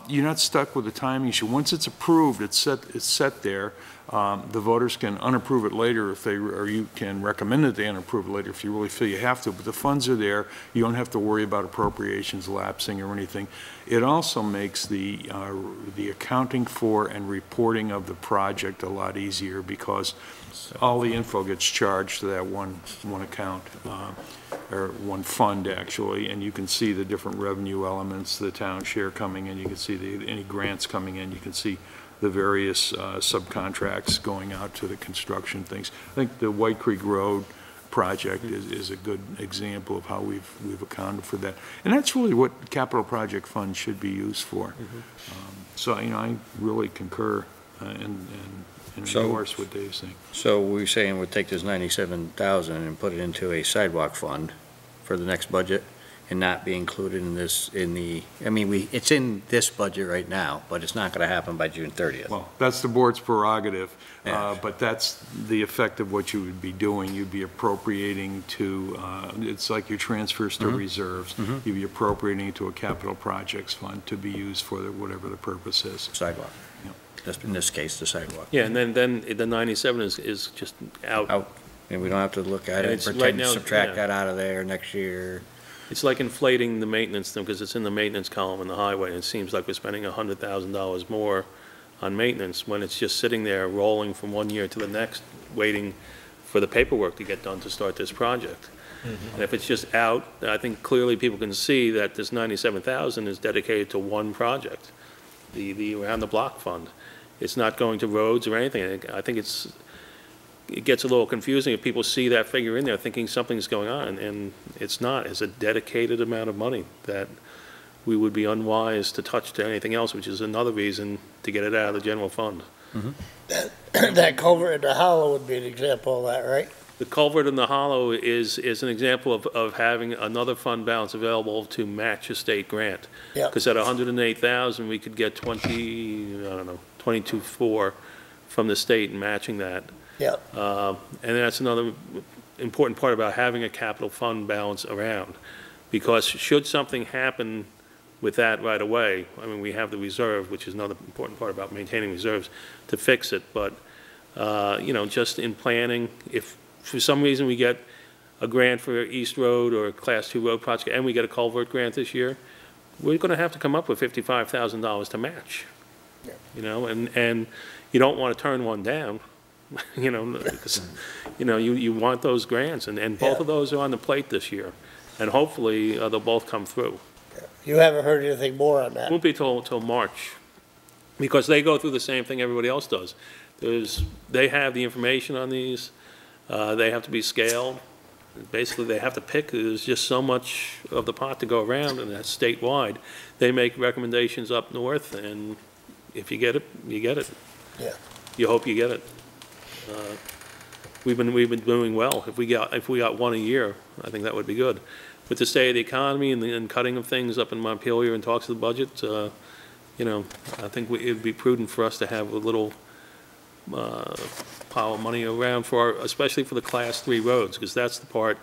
You're not stuck with the timing issue. Once it's approved, it's set there. The voters can unapprove it later or you can recommend that they unapprove it later if you really feel you have to, but the funds are there. You don't have to worry about appropriations lapsing or anything. It also makes the accounting for and reporting of the project a lot easier, because all the info gets charged to that one account, or one fund actually, and you can see the different revenue elements, the town share coming in, you can see any grants coming in, you can see the various subcontracts going out to the construction things. I think the White Creek Road project is a good example of how we've accounted for that. And that's really what capital project funds should be used for. So, I really concur and endorse what Dave's saying. So we're saying we'll take this 97,000 and put it into a sidewalk fund for the next budget, and not be included in this, it's in this budget right now, but it's not going to happen by June 30th. Well, that's the board's prerogative, Yeah. but that's the effect of what you would be doing. You'd be appropriating to, it's like your transfers to reserves. You'd be appropriating to a capital projects fund to be used for whatever the purpose is. Sidewalk. Yeah. Just in this case, the sidewalk. Yeah, and then the 97 is just out. Out. And we don't have to look at And it and it's right pretend to now, subtract yeah. that out of there next year. It's like inflating the maintenance thing, because it's in the maintenance column in the highway, and it seems like we're spending $100,000 more on maintenance when it's just sitting there rolling from one year to the next, waiting for the paperwork to get done to start this project. And if it's just out, I think clearly people can see that this 97,000 is dedicated to one project, the Around the Block Fund. It's not going to roads or anything. I think it gets a little confusing if people see that figure in there thinking something's going on, and it's not. It's a dedicated amount of money that we would be unwise to touch to anything else, which is another reason to get it out of the general fund. That culvert in the hollow would be an example of that, right? The culvert in the hollow is an example of having another fund balance available to match a state grant. Yeah. Because at 108,000, we could get 22.4 from the state and matching that. Yeah. And that's another important part about having a capital fund balance around. because should something happen with that right away, I mean, we have the reserve, which is another important part about maintaining reserves, to fix it, but, you know, just in planning, if for some reason we get a grant for East Road or a Class 2 road project, and we get a culvert grant this year, we're going to have to come up with $55,000 to match. You know, and you don't want to turn one down, you know, because, you know, you want those grants, and both of those are on the plate this year, and hopefully they'll both come through. You haven't heard anything more on It that? won't be till March, because they go through the same thing everybody else does. They have the information on these, they have to be scaled. Basically, they have to pick, there's just so much of the pot to go around, and that's statewide. They make recommendations up north, and if you get it, you get it. Yeah. You hope you get it. We've been doing well. If we got one a year, I think that would be good. With the state of the economy and cutting of things up in Montpelier and talks of the budget, you know, I think it'd be prudent for us to have a little pile of money around especially for the Class 3 roads, because that's the part,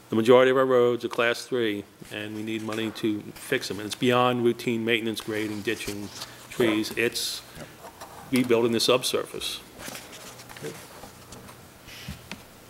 the majority of our roads are Class 3, and we need money to fix them. And it's beyond routine maintenance, grading, ditching, trees. It's rebuilding the subsurface.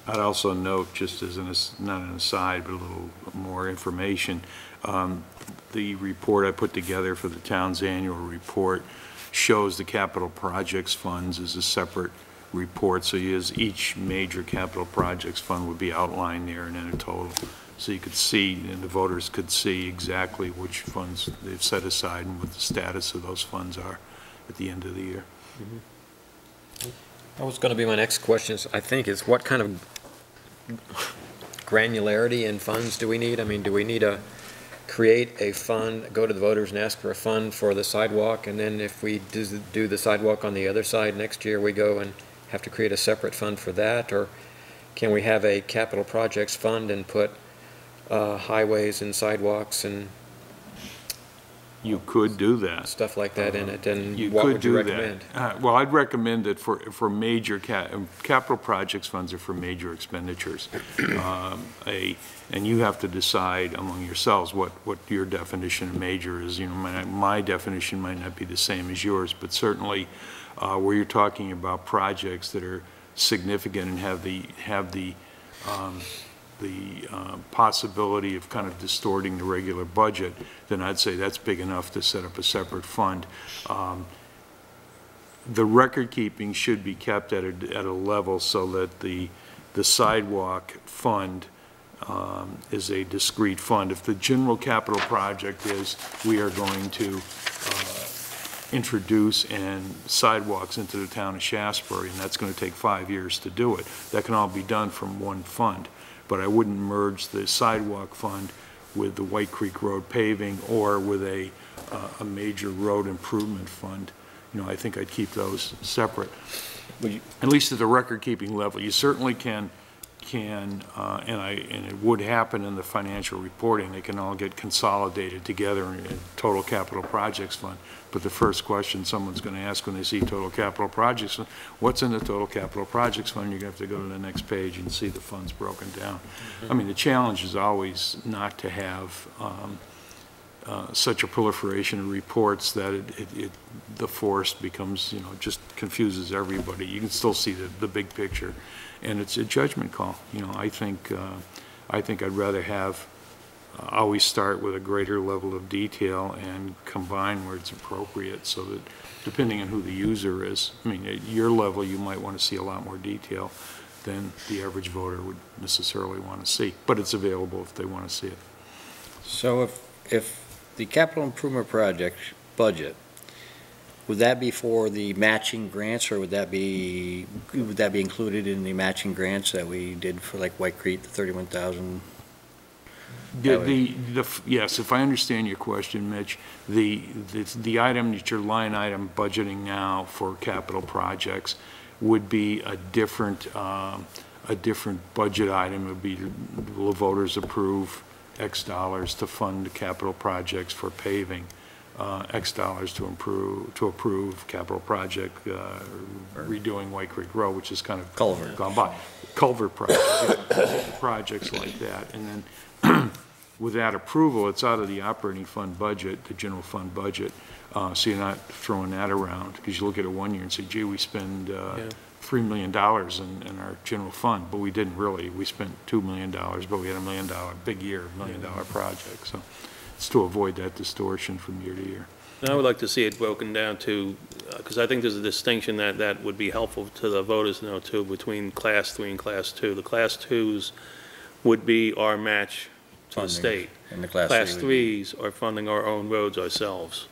I'd also note, just as not an aside, but a little more information, the report I put together for the town's annual report shows the capital projects funds as a separate report. So each major capital projects fund would be outlined there and in a total. So you could see, and the voters could see exactly which funds they've set aside and what the status of those funds are at the end of the year. Mm-hmm. That was going to be my next question, I think, is what kind of granularity in funds do we need? I mean, do we need to create a fund, go to the voters and ask for a fund for the sidewalk, and then if we do the sidewalk on the other side next year, we go and have to create a separate fund for that? Or can we have a capital projects fund and put highways and sidewalks and You could do that. stuff like that in it, and You what could would you do recommend? that. Well, I'd recommend that for major capital projects funds are for major expenditures. And you have to decide among yourselves what your definition of major is. You know, my definition might not be the same as yours, but certainly where you're talking about projects that are significant and have the possibility of kind of distorting the regular budget, then I'd say that's big enough to set up a separate fund. The record keeping should be kept at a level so that the sidewalk fund is a discrete fund. If the general capital project is we are going to introduce sidewalks into the town of Shaftsbury, and that's going to take 5 years to do it, that can all be done from one fund. But I wouldn't merge the sidewalk fund with the White Creek Road paving or with a major road improvement fund. You know, I think I'd keep those separate, at least at the record-keeping level. You certainly can, and it would happen in the financial reporting. They can all get consolidated together in a total capital projects fund. But the first question someone's going to ask when they see total capital projects fund, what's in the total capital projects fund? You're going to have to go to the next page and see the funds broken down. I mean, the challenge is always not to have such a proliferation of reports that the forest becomes, you know, just confuses everybody. You can still see the big picture, and it's a judgment call. You know, I think I'd rather have always start with a greater level of detail and combine where it's appropriate, so that depending on who the user is, I mean, at your level, you might want to see a lot more detail than the average voter would necessarily want to see, but it's available if they want to see it. So if the capital improvement project budget, would that be for the matching grants, or would that be included in the matching grants that we did for like White Creek, the 31,000? Yes, if I understand your question, Mitch, the item that your line item budgeting now for capital projects would be a different budget item. It would be, will the voters approve X dollars to fund capital projects for paving, X dollars to approve capital project redoing White Creek Road, which is kind of gone by. Culvert projects, projects like that, and then with that approval, it's out of the operating fund budget, the general fund budget, so you're not throwing that around, because you look at it one year and say, gee, we spend $3 million in our general fund, but we didn't really. We spent $2 million, but we had $1 million, big year, $1 million project. So it's to avoid that distortion from year to year. And I would like to see it broken down to, because I think there's a distinction that would be helpful to the voters to know too, between Class 3 and Class 2. The Class 2s would be our match to the state. And the Class 3s are funding our own roads ourselves.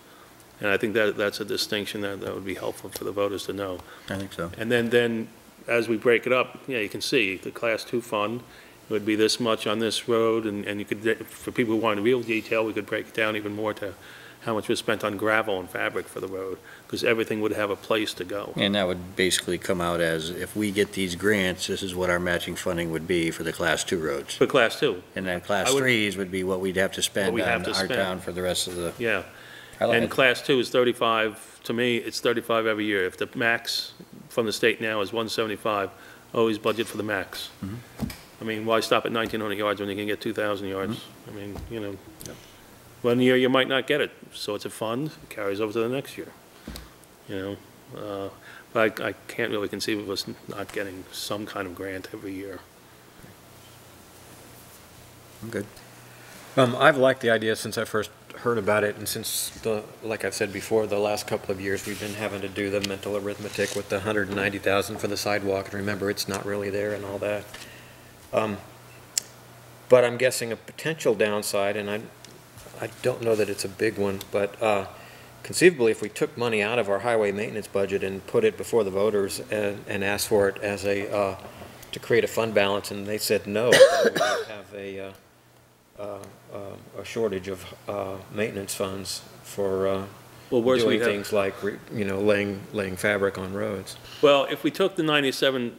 And I think that's a distinction that would be helpful for the voters to know. I think so. And then as we break it up, you can see the Class 2 fund would be this much on this road, and you could, for people who want real detail, we could break it down even more to how much was spent on gravel and fabric for the road, because everything would have a place to go. And that would basically come out as, if we get these grants, this is what our matching funding would be for the Class 2 roads. For Class 2. And then Class 3s would be what we'd have to spend on our town for the rest of the. Yeah. I like And it. Class 2 is 35, to me, it's 35 every year. If the max from the state now is 175, always budget for the max. I mean, why stop at 1,900 yards when you can get 2,000 yards? I mean, you know, one year you might not get it, so it's a fund, it carries over to the next year, you know? But I can't really conceive of us not getting some kind of grant every year. I'm good. I've liked the idea since I first heard about it, and since, like I've said before, the last couple of years, we've been having to do the mental arithmetic with the 190,000 for the sidewalk, and remember, it's not really there and all that. But I'm guessing a potential downside, and I don't know that it's a big one, but conceivably, if we took money out of our highway maintenance budget and put it before the voters and asked for it as a, to create a fund balance, and they said no, then we would have a shortage of maintenance funds for doing things like, you know, laying fabric on roads. Well, if we took the 97,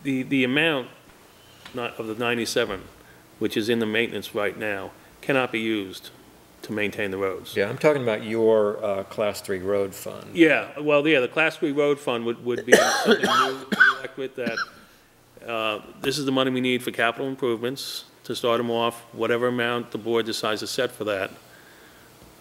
the amount of the 97, which is in the maintenance right now, cannot be used to maintain the roads. Yeah, I'm talking about your Class 3 road fund. Yeah, well, yeah, the Class 3 road fund would be something new to elect with that. This is the money we need for capital improvements to start them off, whatever amount the board decides to set for that.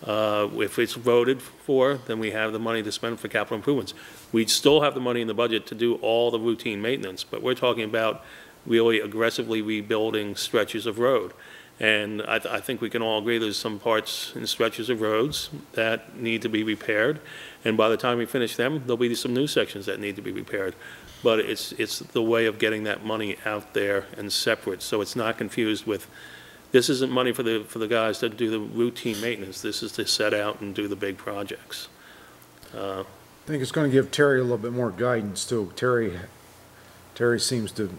If it's voted for, then we have the money to spend for capital improvements. We'd still have the money in the budget to do all the routine maintenance, but we're talking about really aggressively rebuilding stretches of road. And I think we can all agree there's some parts and stretches of roads that need to be repaired. And by the time we finish them, there'll be some new sections that need to be repaired. But it's the way of getting that money out there and separate, so it's not confused with, this isn't money for the guys that do the routine maintenance. This is to set out and do the big projects. I think it's going to give Terry a little bit more guidance too. Terry seems to,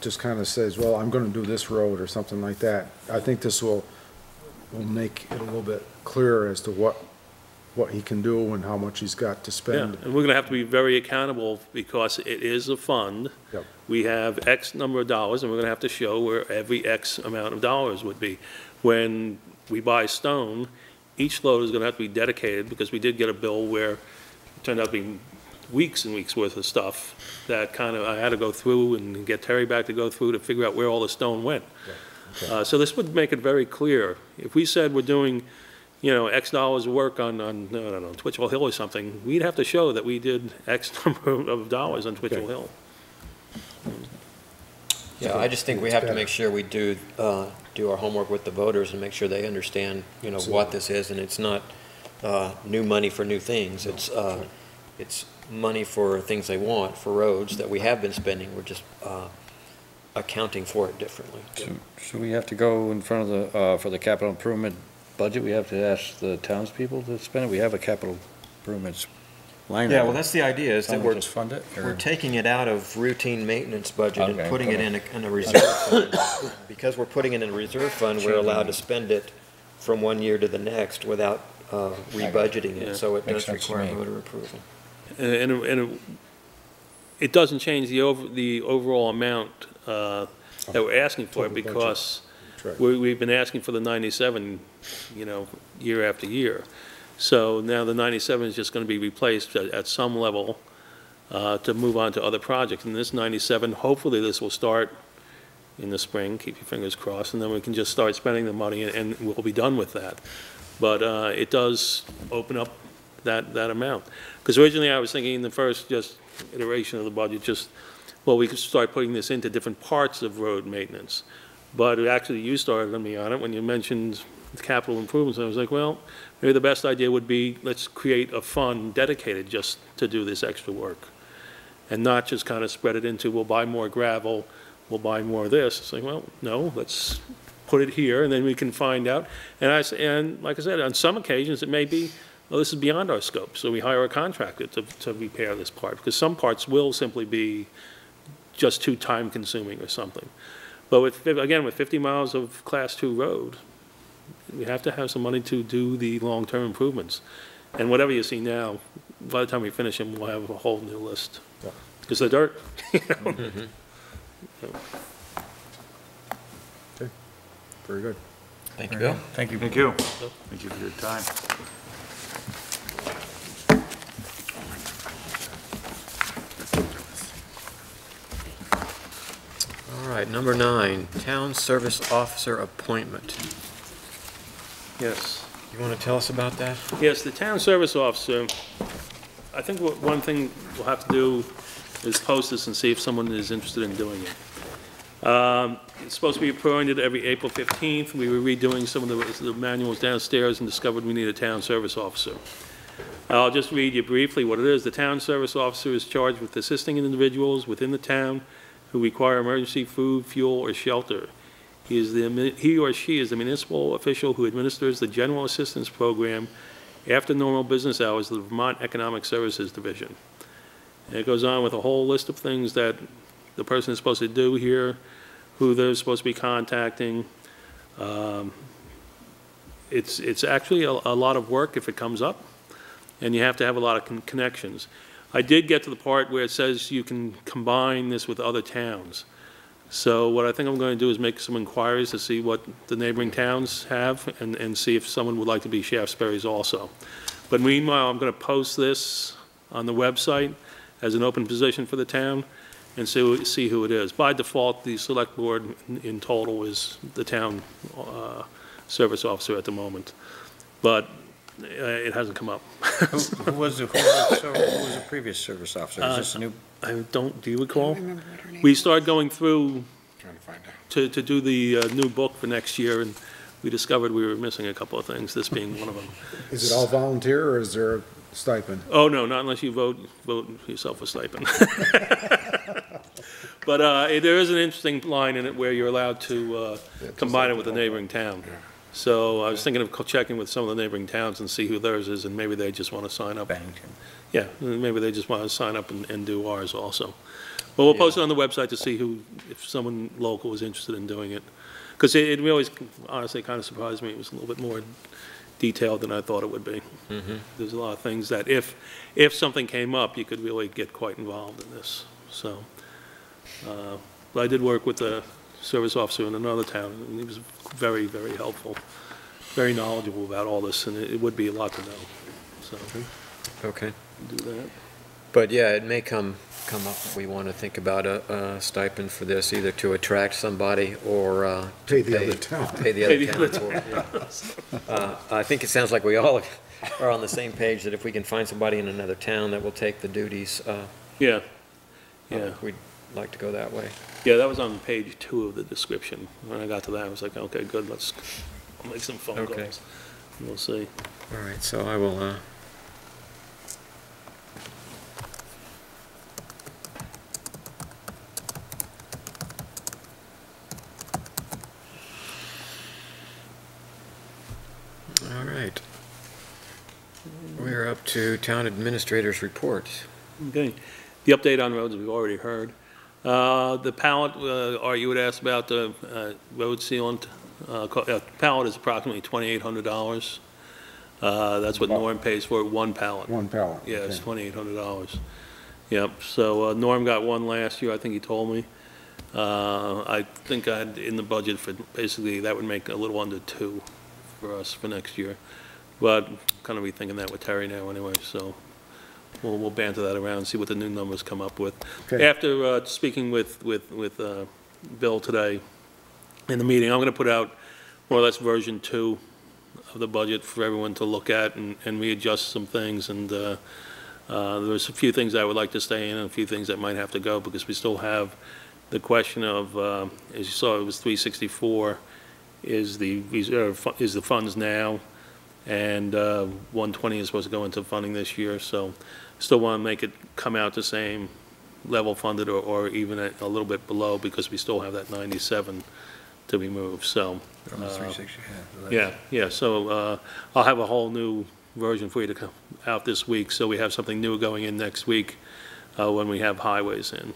just kind of says, well, I'm going to do this road or something like that. I think this will make it a little bit clearer as to what he can do and how much he's got to spend. Yeah, and we're going to have to be very accountable because it is a fund. Yep. We have X number of dollars, and we're going to have to show where every X amount of dollars would be. When we buy stone, each load is going to have to be dedicated, because we did get a bill where it turned out to be weeks and weeks worth of stuff that kind of I had to go through and get Terry back to go through to figure out where all the stone went. Yeah. Okay. So this would make it very clear. If we said we're doing, you know, X dollars of work on I don't know, Twitchell Hill or something, we'd have to show that we did X number of dollars on Twitchell Hill. Yeah, I just think we have to make sure we do our homework with the voters and make sure they understand, you know, what this is, and it's not new money for new things. It's money for things they want, for roads that we have been spending. We're just accounting for it differently. So we have to go in front of the, for the capital improvement budget, we have to ask the townspeople to spend it? We have a capital improvements line. Yeah, well, that's the idea, is that Just fund it? we're taking it out of routine maintenance budget and Okay, putting it in a reserve fund. Because we're putting it in a reserve fund, we're allowed to spend it from one year to the next without rebudgeting Yeah. it, so it Makes does sense to require me. voter approval. And it doesn't change the overall amount that we're asking for, Total budget. because That's right. we've been asking for the 97, you know, year after year. So now the 97 is just going to be replaced at some level to move on to other projects. And this 97, hopefully this will start, in the spring, keep your fingers crossed, and then we can just start spending the money, and we'll be done with that. But it does open up that amount. Because originally I was thinking in the first just iteration of the budget, well, we could start putting this into different parts of road maintenance. But actually, you started on me on it when you mentioned capital improvements. I was like, well, maybe the best idea would be, let's create a fund dedicated just to do this extra work. And not just kind of spread it into, we'll buy more gravel, we'll buy more of this. It's like, well, no, let's put it here, and then we can find out. And like I said, on some occasions, it may be, well, this is beyond our scope, so we hire a contractor to repair this part, because some parts will simply be just too time-consuming or something. But again, with 50 miles of Class 2 road, we have to have some money to do the long-term improvements. And whatever you see now, by the time we finish them, we'll have a whole new list. Because they're dirt. Okay, very good. Thank you, Bill. Thank you. Thank you. Thank you for your time. All right, number 9, Town Service Officer appointment. Yes. You want to tell us about that? Yes, the town service officer, I think one thing we'll have to do is post this and see if someone is interested in doing it. It's supposed to be appointed every April 15th. We were redoing some of the manuals downstairs and discovered we need a town service officer. I'll just read you briefly what it is. The town service officer is charged with assisting individuals within the town who require emergency food, fuel, or shelter. He or she is the municipal official who administers the general assistance program after normal business hours of the Vermont Economic Services Division. And it goes on with a whole list of things that the person is supposed to do here, who they're supposed to be contacting. It's actually a lot of work if it comes up, and you have to have a lot of connections. I did get to the part where it says you can combine this with other towns. So what I think I'm going to do is make some inquiries to see what the neighboring towns have and see if someone would like to be Shaftsbury's also. But meanwhile, I'm going to post this on the website as an open position for the town and see who it is. By default, the select board in total is the town service officer at the moment. But it hasn't come up. Who was the previous service officer? Is this a new? Do you recall? I don't remember what her name We was. started going through Trying to find out. to do the new book for next year, and we discovered we were missing a couple of things, this being one of them. Is it all volunteer or is there a stipend? Oh, no, not unless you vote yourself a stipend. But there is an interesting line in it where you're allowed to combine it with a neighboring town. So I was thinking of checking with some of the neighboring towns and see who theirs is, and maybe they just want to sign up. Bennington. Yeah, maybe they just want to sign up and do ours also. But we'll post it on the website to see if someone local is interested in doing it. Because it really, honestly, kind of surprised me. It was a little bit more detailed than I thought it would be. There's a lot of things that if something came up, you could really get quite involved in this. So, but I did work with a service officer in another town, and he was very, very helpful, very knowledgeable about all this, and it would be a lot to know. So, Okay. do that. But yeah, it may come up, we want to think about a stipend for this, either to attract somebody or Pay the other town. Pay the other town for it. I think it sounds like we all are on the same page, that if we can find somebody in another town that will take the duties, Yeah, we'd like to go that way. yeah, that was on page 2 of the description. When I got to that, I was like, okay, good, I'll make some phone Okay. calls. We'll see. All right, so I will, all right. We're up to town administrator's report. Okay. The update on roads, we've already heard. The pallet, you had asked about the road sealant. Pallet is approximately $2,800. That's what Norm pays for one pallet. One pallet. Yeah, it's okay. $2,800. Yep, so Norm got one last year, I think he told me. I think I had in the budget for, basically, that would make a little under 2 for us for next year. But kind of rethinking that with Terry now anyway, so we'll banter that around and see what the new numbers come up with. Okay. After speaking with bill today in the meeting. I'm going to put out more or less version 2 of the budget for everyone to look at and readjust some things. And there's a few things I would like to stay in and a few things that might have to go, because we still have the question of, as you saw, it was 364 is the reserve, is the funds now, and 120 is supposed to go into funding this year. So still want to make it come out the same level funded, or even a little bit below, because we still have that 97 to be moved. So From the 360, yeah. So I'll have a whole new version for you to come out this week, so we have something new going in next week when we have highways in,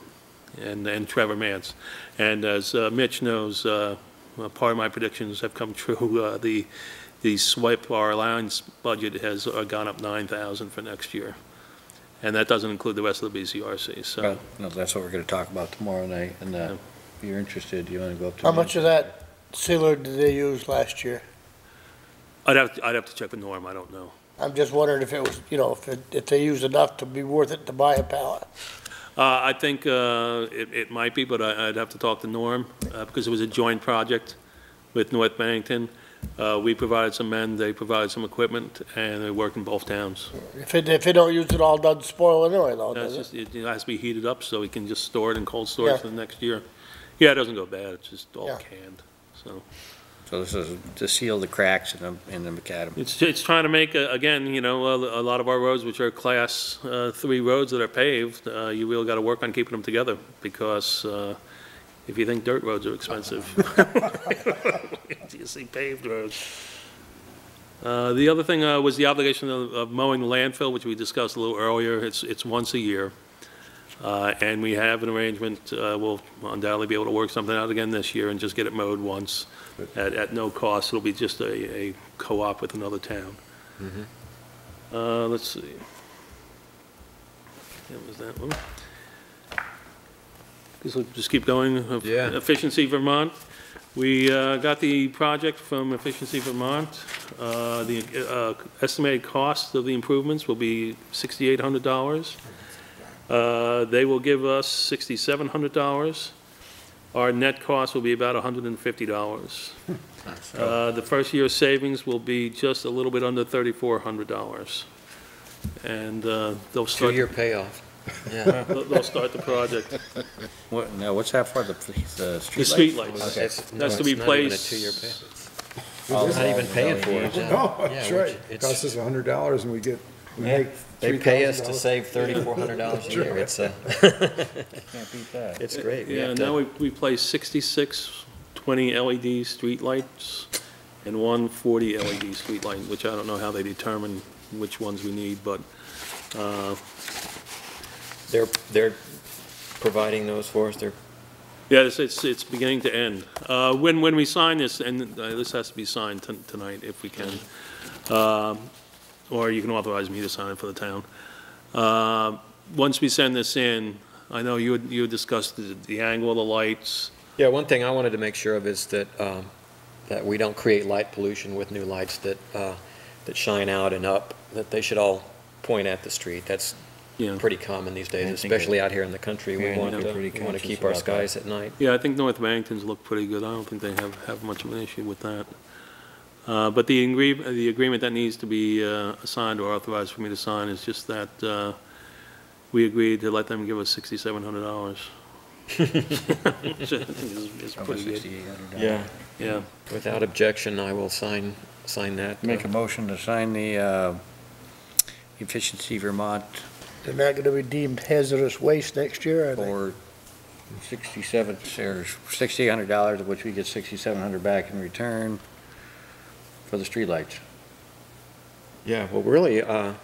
and Trevor Mance. And as Mitch knows, part of my predictions have come true. The swipe, our allowance budget has gone up 9,000 for next year, and that doesn't include the rest of the BCRC. So Well, no, that's what we're going to talk about tomorrow night, and if you're interested, you want to go up to. How much of that sealer did they use last year? I'd have to check with Norm. I don't know. I'm just wondering if it was, if they used enough to be worth it to buy a pallet. I think it might be, but I'd have to talk to Norm, because it was a joint project with North Bennington. We provided some men, they provided some equipment, and they worked in both towns. If they don't use it all, it doesn't spoil anyway, though, That's does it? just, it has to be heated up so we can just store it in cold storage Yeah. for the next year. Yeah, it doesn't go bad, it's just all Yeah. canned, so. So this is to seal the cracks in the macadam. It's trying to make, again, a lot of our roads, which are class 3 roads that are paved, you really got to work on keeping them together, because if you think dirt roads are expensive, you see paved roads. The other thing was the obligation of mowing the landfill, which we discussed a little earlier. It's once a year, and we have an arrangement. We'll undoubtedly be able to work something out again this year and just get it mowed once at no cost. It'll be just a co-op with another town. Let's see. That was that one. Guess we'll just keep going. Yeah. Efficiency Vermont. We got the project from Efficiency Vermont. The estimated cost of the improvements will be $6,800. They will give us $6,700. Our net cost will be about $150. The first year savings will be just a little bit under $3,400. And they'll start. 2-year payoff. Yeah. They'll start the project. What's that for, the The street streetlights. Okay. That's to be placed. Not even a 2-year payoff. Oh, Not even paying for it. yeah. No, Yeah, that's which right. It it's- costs us $100 and we make They pay us to $3,000. save $3,400 a year. It's, Can't beat that. it's great. We Yeah, have now to- we placed 66 20 LED streetlights and one 40 LED streetlight, which I don't know how they determine which ones we need, but They're providing those for us. They're yeah, it's beginning to end. When we sign this, and this has to be signed tonight if we can, or you can authorize me to sign it for the town. Once we send this in, I know you had discussed the angle of the lights. Yeah, one thing I wanted to make sure of is that, that we don't create light pollution with new lights that shine out and up, that they should all point at the street. That's Yeah. pretty common these days, I think especially out here in the country. We Yeah, want they're pretty to conscious keep our about that. skies at night. Yeah, I think North Bennington's look pretty good. I don't think they have much of an issue with that. But the agreement that needs to be assigned or authorized for me to sign is just that we agreed to let them give us $6,700. Which I think is pretty good. Yeah. Yeah. Without objection, I will sign that. Make a motion to sign the Efficiency Vermont They're not gonna be deemed hazardous waste next year, are they? for $6,800, of which we get $6,700 back in return for the streetlights. Yeah, well, really, I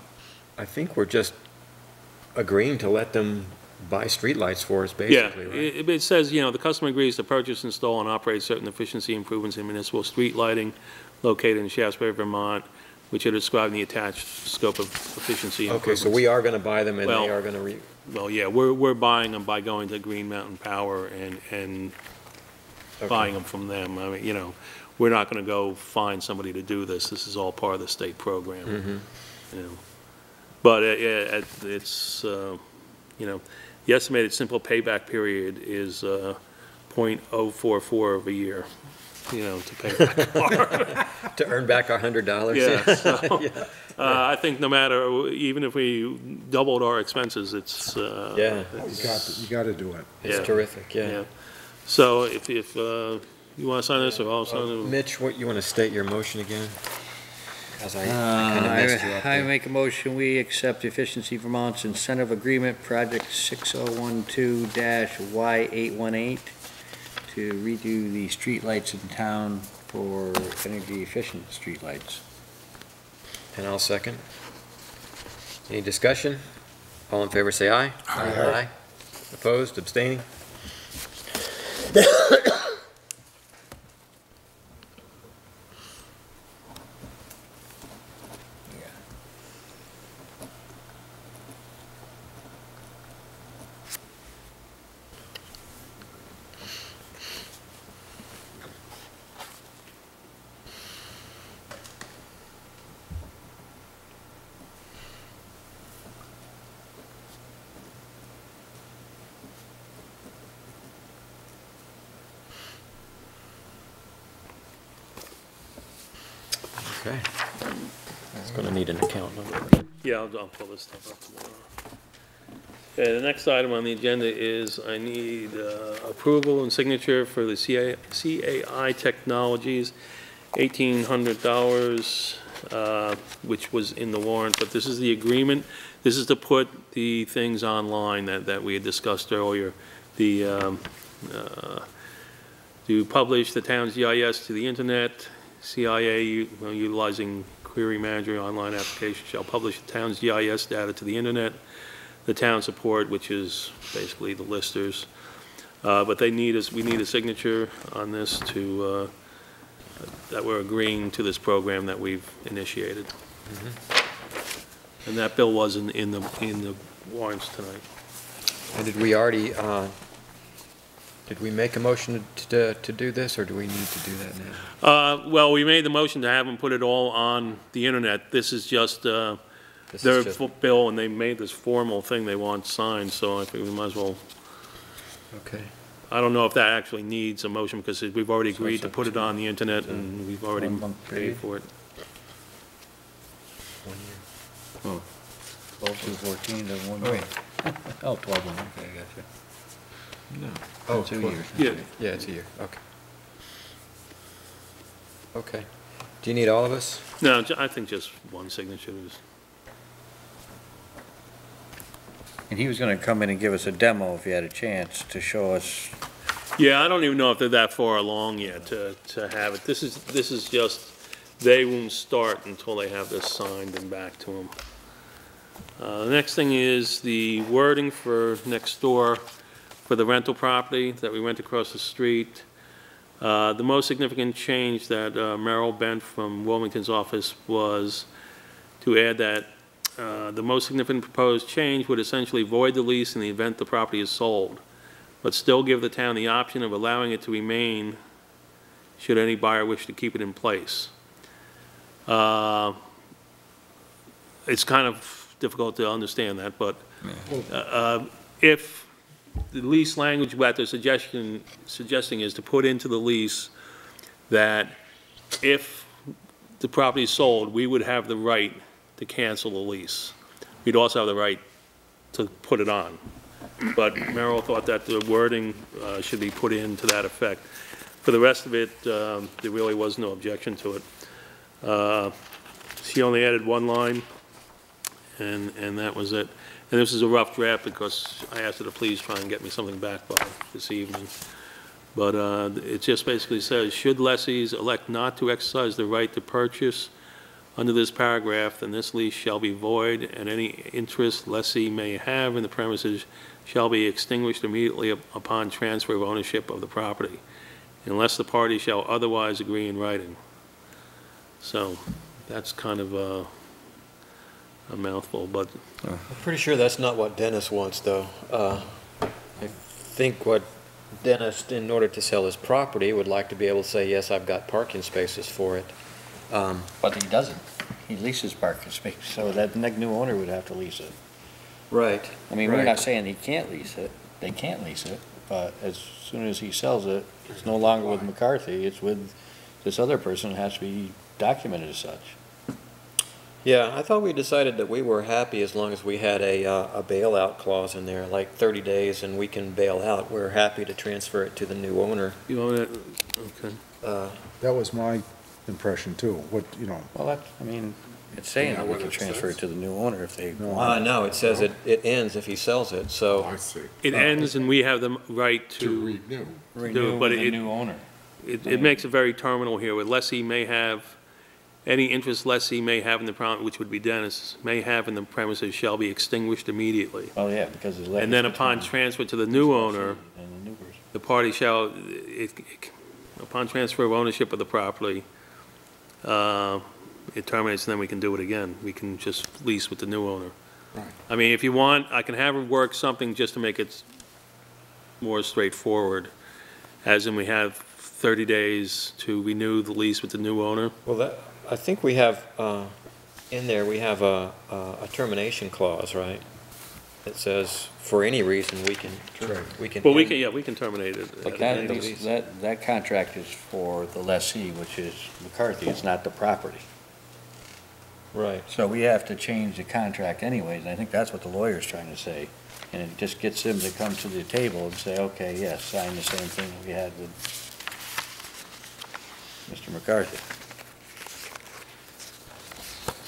think we're just agreeing to let them buy streetlights for us, basically, right? It says, the customer agrees to purchase, install, and operate certain efficiency improvements in municipal street lighting located in Shaftsbury, Vermont, which are described in the attached scope of efficiency Okay, improvements. so we are going to buy them and Well, they are going to Well, yeah, we're buying them by going to Green Mountain Power and buying them from them. I mean, we're not going to go find somebody to do this. This is all part of the state program. But it's, the estimated simple payback period is .044 of a year, you know, to pay back the car. To earn back our $100? Yeah, so, I think no matter, even if we doubled our expenses, it's, Yeah, You got to do it. it's Yeah. terrific, yeah. yeah. So if you want to sign this, or I'll sign it. Mitch, what, you want to state your motion again? Because I kind of messed you up I there. make a motion, we accept Efficiency Vermont's incentive agreement, project 6012-Y818, to redo the streetlights in town for energy efficient streetlights. And I'll second. Any discussion? All in favor, say aye. Aye. Opposed, abstaining? Okay. It's going to need an account number. Yeah, I'll pull this stuff up tomorrow. Okay, the next item on the agenda is I need approval and signature for the CAI Technologies, $1,800, which was in the warrant, but this is the agreement. This is to put the things online that we had discussed earlier. To publish the town's GIS to the internet. CIA, utilizing Query Manager online application, shall publish the town's GIS data to the internet. The town support, which is basically the listers. But we need a signature on this to, that we're agreeing to this program that we've initiated. And that bill was in the warrants tonight. And did we already, did we make a motion to do this, or do we need to do that now? Well, we made the motion to have them put it all on the internet. This is just This their is just- bill, and they made this formal thing they want signed, so I think we might as well. Okay. I don't know if that actually needs a motion, because we've already So agreed it's to up put it to- on the internet, and we've already 1 month paid period. for it. 12/2/14 to 1 Oh, year. Oh, 12 months, okay, I got you. No. Oh, 2 12. years. Yeah. Yeah, it's a year, okay. Okay. Do you need all of us? No, I think just one signature is, And he was gonna come in and give us a demo if he had a chance to show us. yeah, I don't even know if they're that far along yet to have it. This is just, they won't start until they have this signed and back to them. The next thing is the wording for next door for the rental property that we rent across the street. The most significant change that Merrill Bent from Wilmington's office was to add that the most significant proposed change would essentially void the lease in the event the property is sold, but still give the town the option of allowing it to remain should any buyer wish to keep it in place. It's kind of difficult to understand that, but if the lease language, what they're suggesting is to put into the lease that if the property is sold, we would have the right to cancel the lease. We'd also have the right to put it on. But Merrill thought that the wording should be put in to that effect. For the rest of it, there really was no objection to it. She only added one line, and that was it. And this is a rough draft because I asked her to please try and get me something back by this evening. But it just basically says, should lessees elect not to exercise the right to purchase under this paragraph, then this lease shall be void, and any interest lessee may have in the premises shall be extinguished immediately upon transfer of ownership of the property, unless the party shall otherwise agree in writing. So that's kind of a mouthful, but I'm pretty sure that's not what Dennis wants, though. I think what Dennis, in order to sell his property, would like to be able to say, yes, I've got parking spaces for it. But he doesn't. He leases parking space, so that new owner would have to lease it. Right. I mean, we're not saying he can't lease it. They can't lease it. but as soon as he sells it, it's no longer with McCarthy, it's with this other person, it has to be documented as such. Yeah, I thought we decided that we were happy as long as we had a bailout clause in there, like 30 days and we can bail out. We're happy to transfer it to the new owner. You own it? Okay. That was my impression too, Well, that's, I mean, it's saying that we can transfer it to the new owner if they No. want. No, it says it ends if he sells it, so. I see. It ends and we have the right To to renew. Renew but with the it- new owner. It makes it very terminal here, where lessee may have, any interest lessee may have in the property, which would be Dennis, may have in the premises shall be extinguished immediately. Oh, yeah, because it's. And then upon transfer to the new owner, And the new person. the party shall, upon transfer of ownership of the property, it terminates, and then we can do it again. We can just lease with the new owner. Right. I mean, if you want, I can have her work something just to make it more straightforward, as in we have 30 days to renew the lease with the new owner. Well, I think we have, in there, we have a termination clause, right? That says, for any reason, we can. Well, we can terminate it. But at any that, lease. that contract is for the lessee, which is McCarthy, it's not the property. Right. So we have to change the contract anyways, and I think that's what the lawyer's trying to say. And it just gets him to come to the table and say, okay, yes, sign the same thing we had with Mr. McCarthy.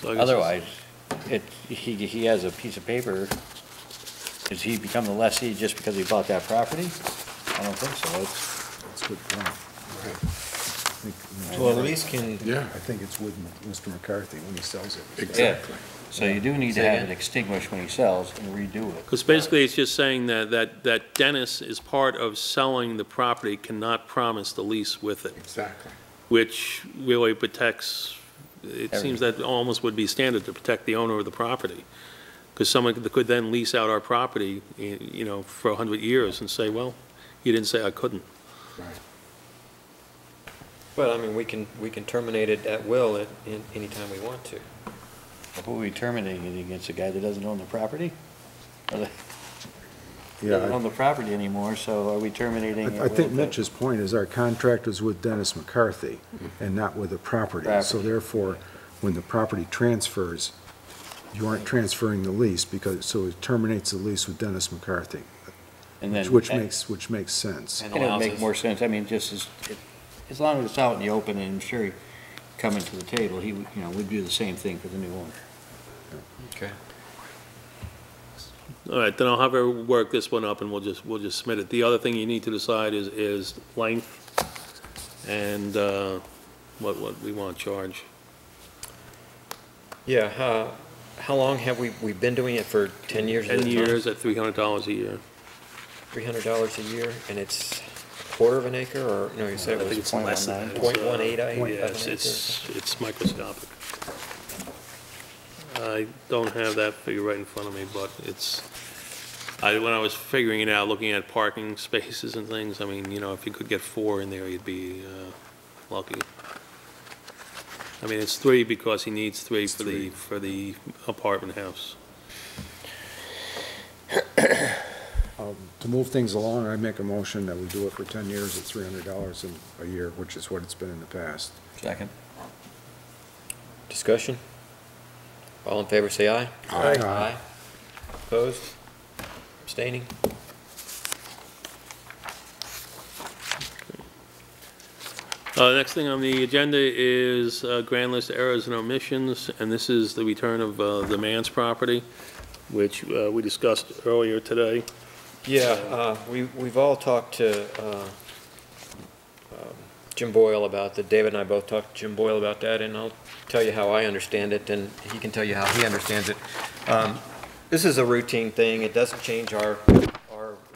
So I guess Otherwise, he has a piece of paper. Does he become the lessee just because he bought that property? I don't think so. That's a good point. Well, at least can, Yeah, I think it's with Mr. McCarthy when he sells it. exactly. So you do need to Say have again? it extinguished when he sells and redo it. Because basically, it's just saying that Dennis is part of selling the property, cannot promise the lease with it, Exactly. which really protects, it seems that almost would be standard to protect the owner of the property. Because someone could then lease out our property, for 100 years and say, well, you didn't say I couldn't. Right. but I mean, we can terminate it at will anytime we want to. Who are we terminating it against, a guy that doesn't own the property? Or they Yeah, don't own the property anymore, so are we terminating it I think with Mitch's point is our contract was with Dennis McCarthy and not with the property. So Property. therefore, when the property transfers, you aren't transferring the lease so it terminates the lease with Dennis McCarthy, and then which makes sense. And And it would allows make us- more sense, I mean, just as long as it's out in the open, and I'm sure he coming to the table, he would, would do the same thing for the new owner. Okay. All right, then I'll have her work this one up and we'll just submit it. The other thing you need to decide is length and what we want to charge. Yeah, how long have we been doing it for 10 years? at a 10 time? years at $300 a year. $300 a year, and it's a quarter of an acre, or, no, you said I it think was it's less than that. .18 Yes, it's microscopic. I don't have that figure right in front of me, but when I was figuring it out, looking at parking spaces and things, I mean, if you could get 4 in there, you'd be lucky. I mean, it's 3 because he needs 3 for the apartment house. To move things along, I make a motion that we do it for 10 years at $300 a year, which is what it's been in the past. Second. Discussion? All in favor, say aye. Aye. Opposed? Abstaining? Next thing on the agenda is grand list errors and omissions, and this is the return of the Mance property, which we discussed earlier today. Yeah, we've all talked to Jim Boyle about that. David and I both talked to Jim Boyle about that, and I'll tell you how I understand it, and he can tell you how he understands it. This is a routine thing. It doesn't change our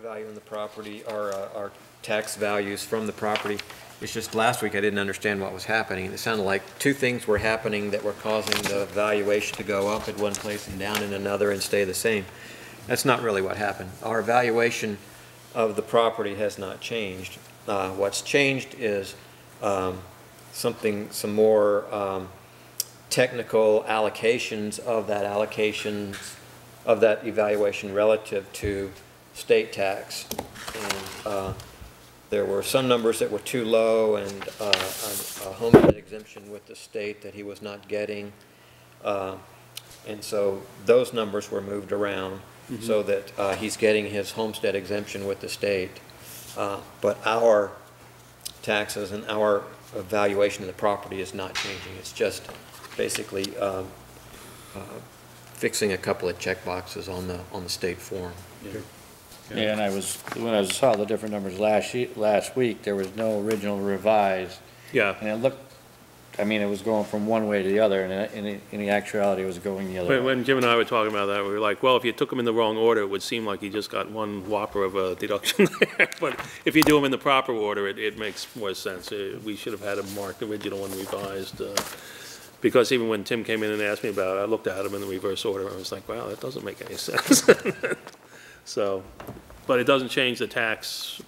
value in the property, our tax values from the property. It's just last week I didn't understand what was happening. It sounded like 2 things were happening that were causing the valuation to go up at one place and down in another and stay the same. That's not really what happened. Our valuation of the property has not changed. What's changed is some more technical allocations of that evaluation relative to state tax. And there were some numbers that were too low, and a homestead exemption with the state that he was not getting. And so those numbers were moved around so that he's getting his homestead exemption with the state. But our taxes and our valuation of the property is not changing. It's just basically fixing a couple of check boxes on the state form. Yeah, and when I saw the different numbers last week, there was no original revised. Yeah. And it looked, I mean, it was going from one way to the other, and in the actuality, it was going the other way. When Jim and I were talking about that, we were like, well, if you took them in the wrong order, it would seem like you just got one whopper of a deduction there. But if you do them in the proper order, it makes more sense. We should have had a marked original and revised. Because even when Tim came in and asked me about it, I looked at them in the reverse order, and I was like, wow, that doesn't make any sense. So, but it doesn't change the tax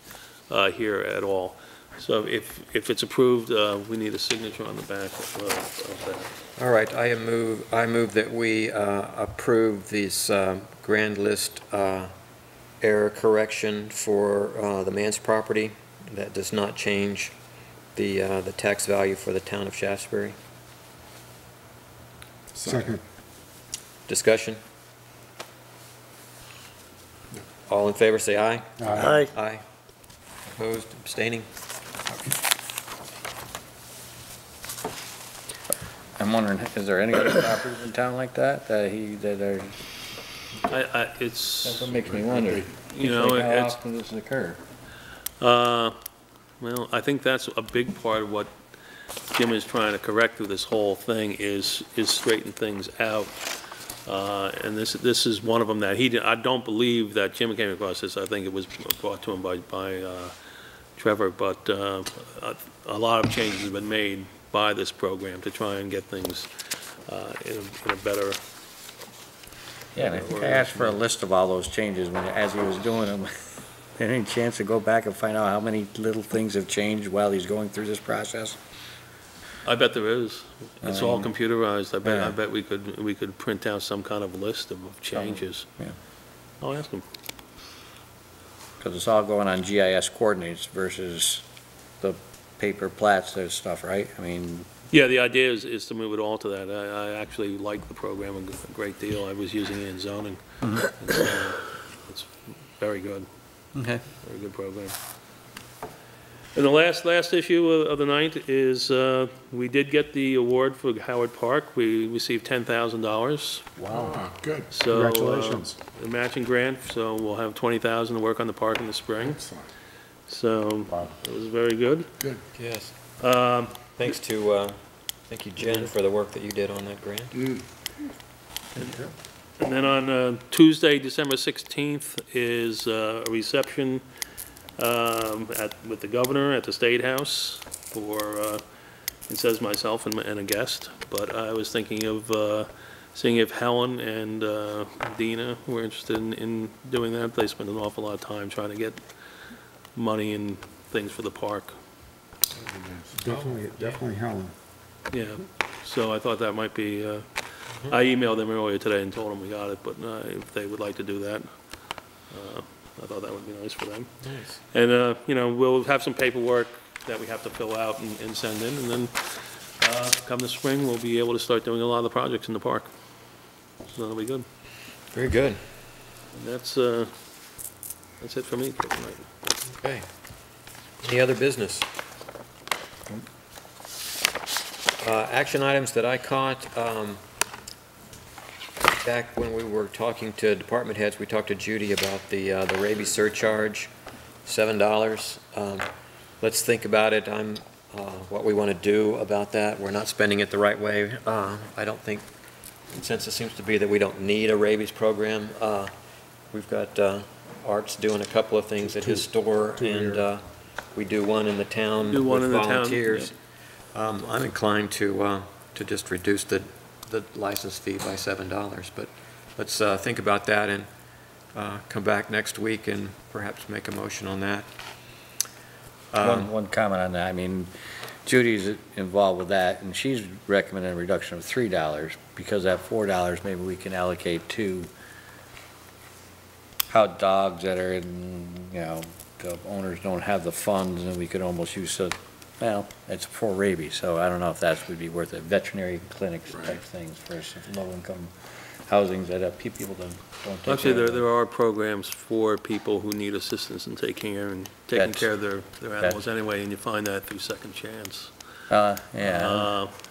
here at all. So if it's approved, we need a signature on the back of that. All right, I move that we approve this grand list error correction for the Mance property. That does not change the tax value for the town of Shaftsbury. Second. Discussion? All in favor, say aye. Aye. Aye. Opposed, abstaining? I'm wondering, is there any other properties in town like that, that are, It's, that's what makes me wonder. you know, How it's, often does this occur? well, I think that's a big part of what Jim is trying to correct through this whole thing is straighten things out. And this is one of them that he did. I don't believe that Jim came across this. I think it was brought to him by Trevor, but a lot of changes have been made by this program to try and get things in a better. Yeah, and I think I asked for a list of all those changes as he was doing them. Any chance to go back and find out how many little things have changed while he's going through this process? I bet there is. It's all mean, computerized. I yeah. bet we could print out some kind of list of changes. Yeah. I'll ask him. Because it's all going on GIS coordinates versus the paper plats and stuff, right? I mean, Yeah, the idea is to move it all to that. I actually like the program a great deal. I was using it in zoning. It's very good. okay. Very good program. And the last issue of the night is we did get the award for Howard Park. We received $10,000. Wow, good. So, Congratulations. A matching grant, so we'll have $20,000 to work on the park in the spring. Excellent. So Wow. it was very good. Good. Yes. Thanks to, thank you, Jen, for the work that you did on that grant. And then on Tuesday, December 16th, is a reception with the governor at the State House for, it says myself and a guest, but I was thinking of seeing if Helen and Dina were interested in doing that. They spend an awful lot of time trying to get money and things for the park. Definitely Helen. Yeah, so I thought that might be, I emailed them earlier today and told them we got it, but if they would like to do that, I thought that would be nice for them. Nice. And, you know, we'll have some paperwork that we have to fill out and send in, and then come the spring, we'll be able to start doing a lot of the projects in the park. So that'll be good. Very good. And that's it for me for tonight. Okay. Any other business? Action items that I caught, back when we were talking to department heads, we talked to Judy about the rabies surcharge, $7. Let's think about it. What we want to do about that. We're not spending it the right way. I don't think consensus seems to be that we don't need a rabies program. We've got Art's doing a couple of things at his store, and we do one in the town with volunteers. I'm inclined to just reduce the license fee by $7, but let's think about that and come back next week and perhaps make a motion on that. One comment on that. I mean, Judy's involved with that, and she's recommending a reduction of $3 because that $4 maybe we can allocate to how dogs that are in, the owners don't have the funds, and we could almost use well, it's for rabies, so I don't know if that would be worth it. Veterinary clinics type things for low-income housings that people don't take Actually, care of. there are programs for people who need assistance in taking care of their animals anyway, and you find that through Second Chance. Yeah.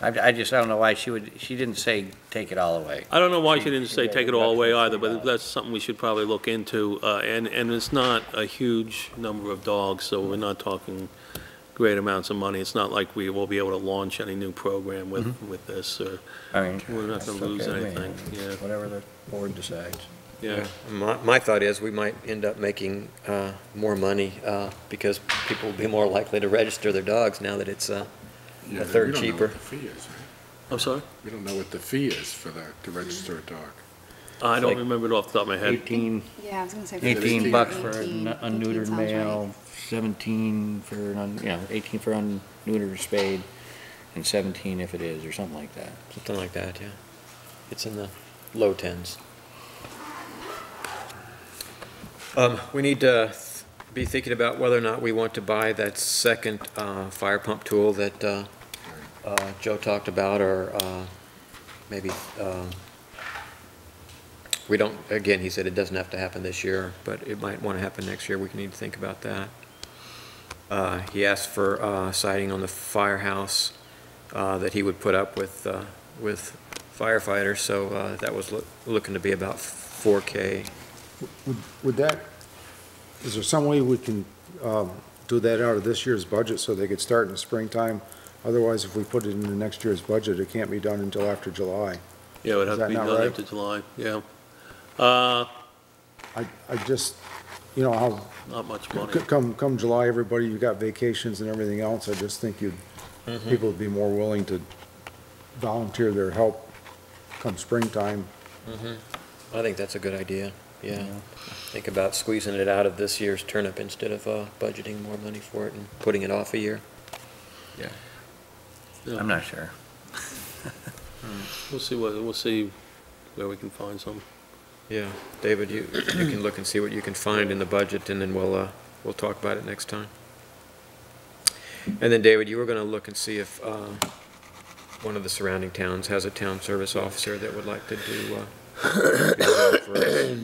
I don't know why she didn't say take it all away. I don't know why she didn't say She take it all away either, but $3. that's something we should probably look into. And it's not a huge number of dogs, so we're not talking great amounts of money. It's not like we will be able to launch any new program with this, or I mean, we're not going to lose anything. Yeah, whatever the board decides. yeah. My thought is we might end up making more money because people will be more likely to register their dogs now that it's a third cheaper. I'm sorry? We don't know what the fee is for to register a dog. I don't like remember it off the top of my head. 18 Yeah, I was gonna say. 18 bucks for a 18 unneutered sounds right. male, 17 for an 18 for unneutered spayed, and 17 if it is, or something like that. Something like that, yeah. It's in the low tens. We need to be thinking about whether or not we want to buy that second fire pump tool that Joe talked about, or maybe, we don't, again, he said it doesn't have to happen this year, but it might want to happen next year. We need to think about that. He asked for siding on the firehouse that he would put up with firefighters, so that was looking to be about $4K. Would that, is there some way we can do that out of this year's budget so they could start in the springtime? Otherwise, if we put it in the next year's budget, it can't be done until after July. Yeah, it would have Is to be that not done right? after July, yeah. I just, how Not much money. come July, everybody, you got vacations and everything else. I just think people would be more willing to volunteer their help come springtime. I think that's a good idea, yeah. Think about squeezing it out of this year's turnip instead of budgeting more money for it and putting it off a year. Yeah. I'm not sure. We'll see where we can find some. Yeah, David, you can look and see what you can find in the budget, and then we'll talk about it next time. And then, David, you were going to look and see if one of the surrounding towns has a town service officer that would like to do for us.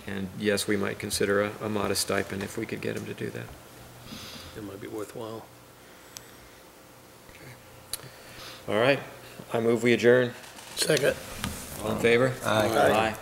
And yes, we might consider a modest stipend if we could get him to do that. It might be worthwhile. All right, I move we adjourn. Second. All in favor? Aye. Aye.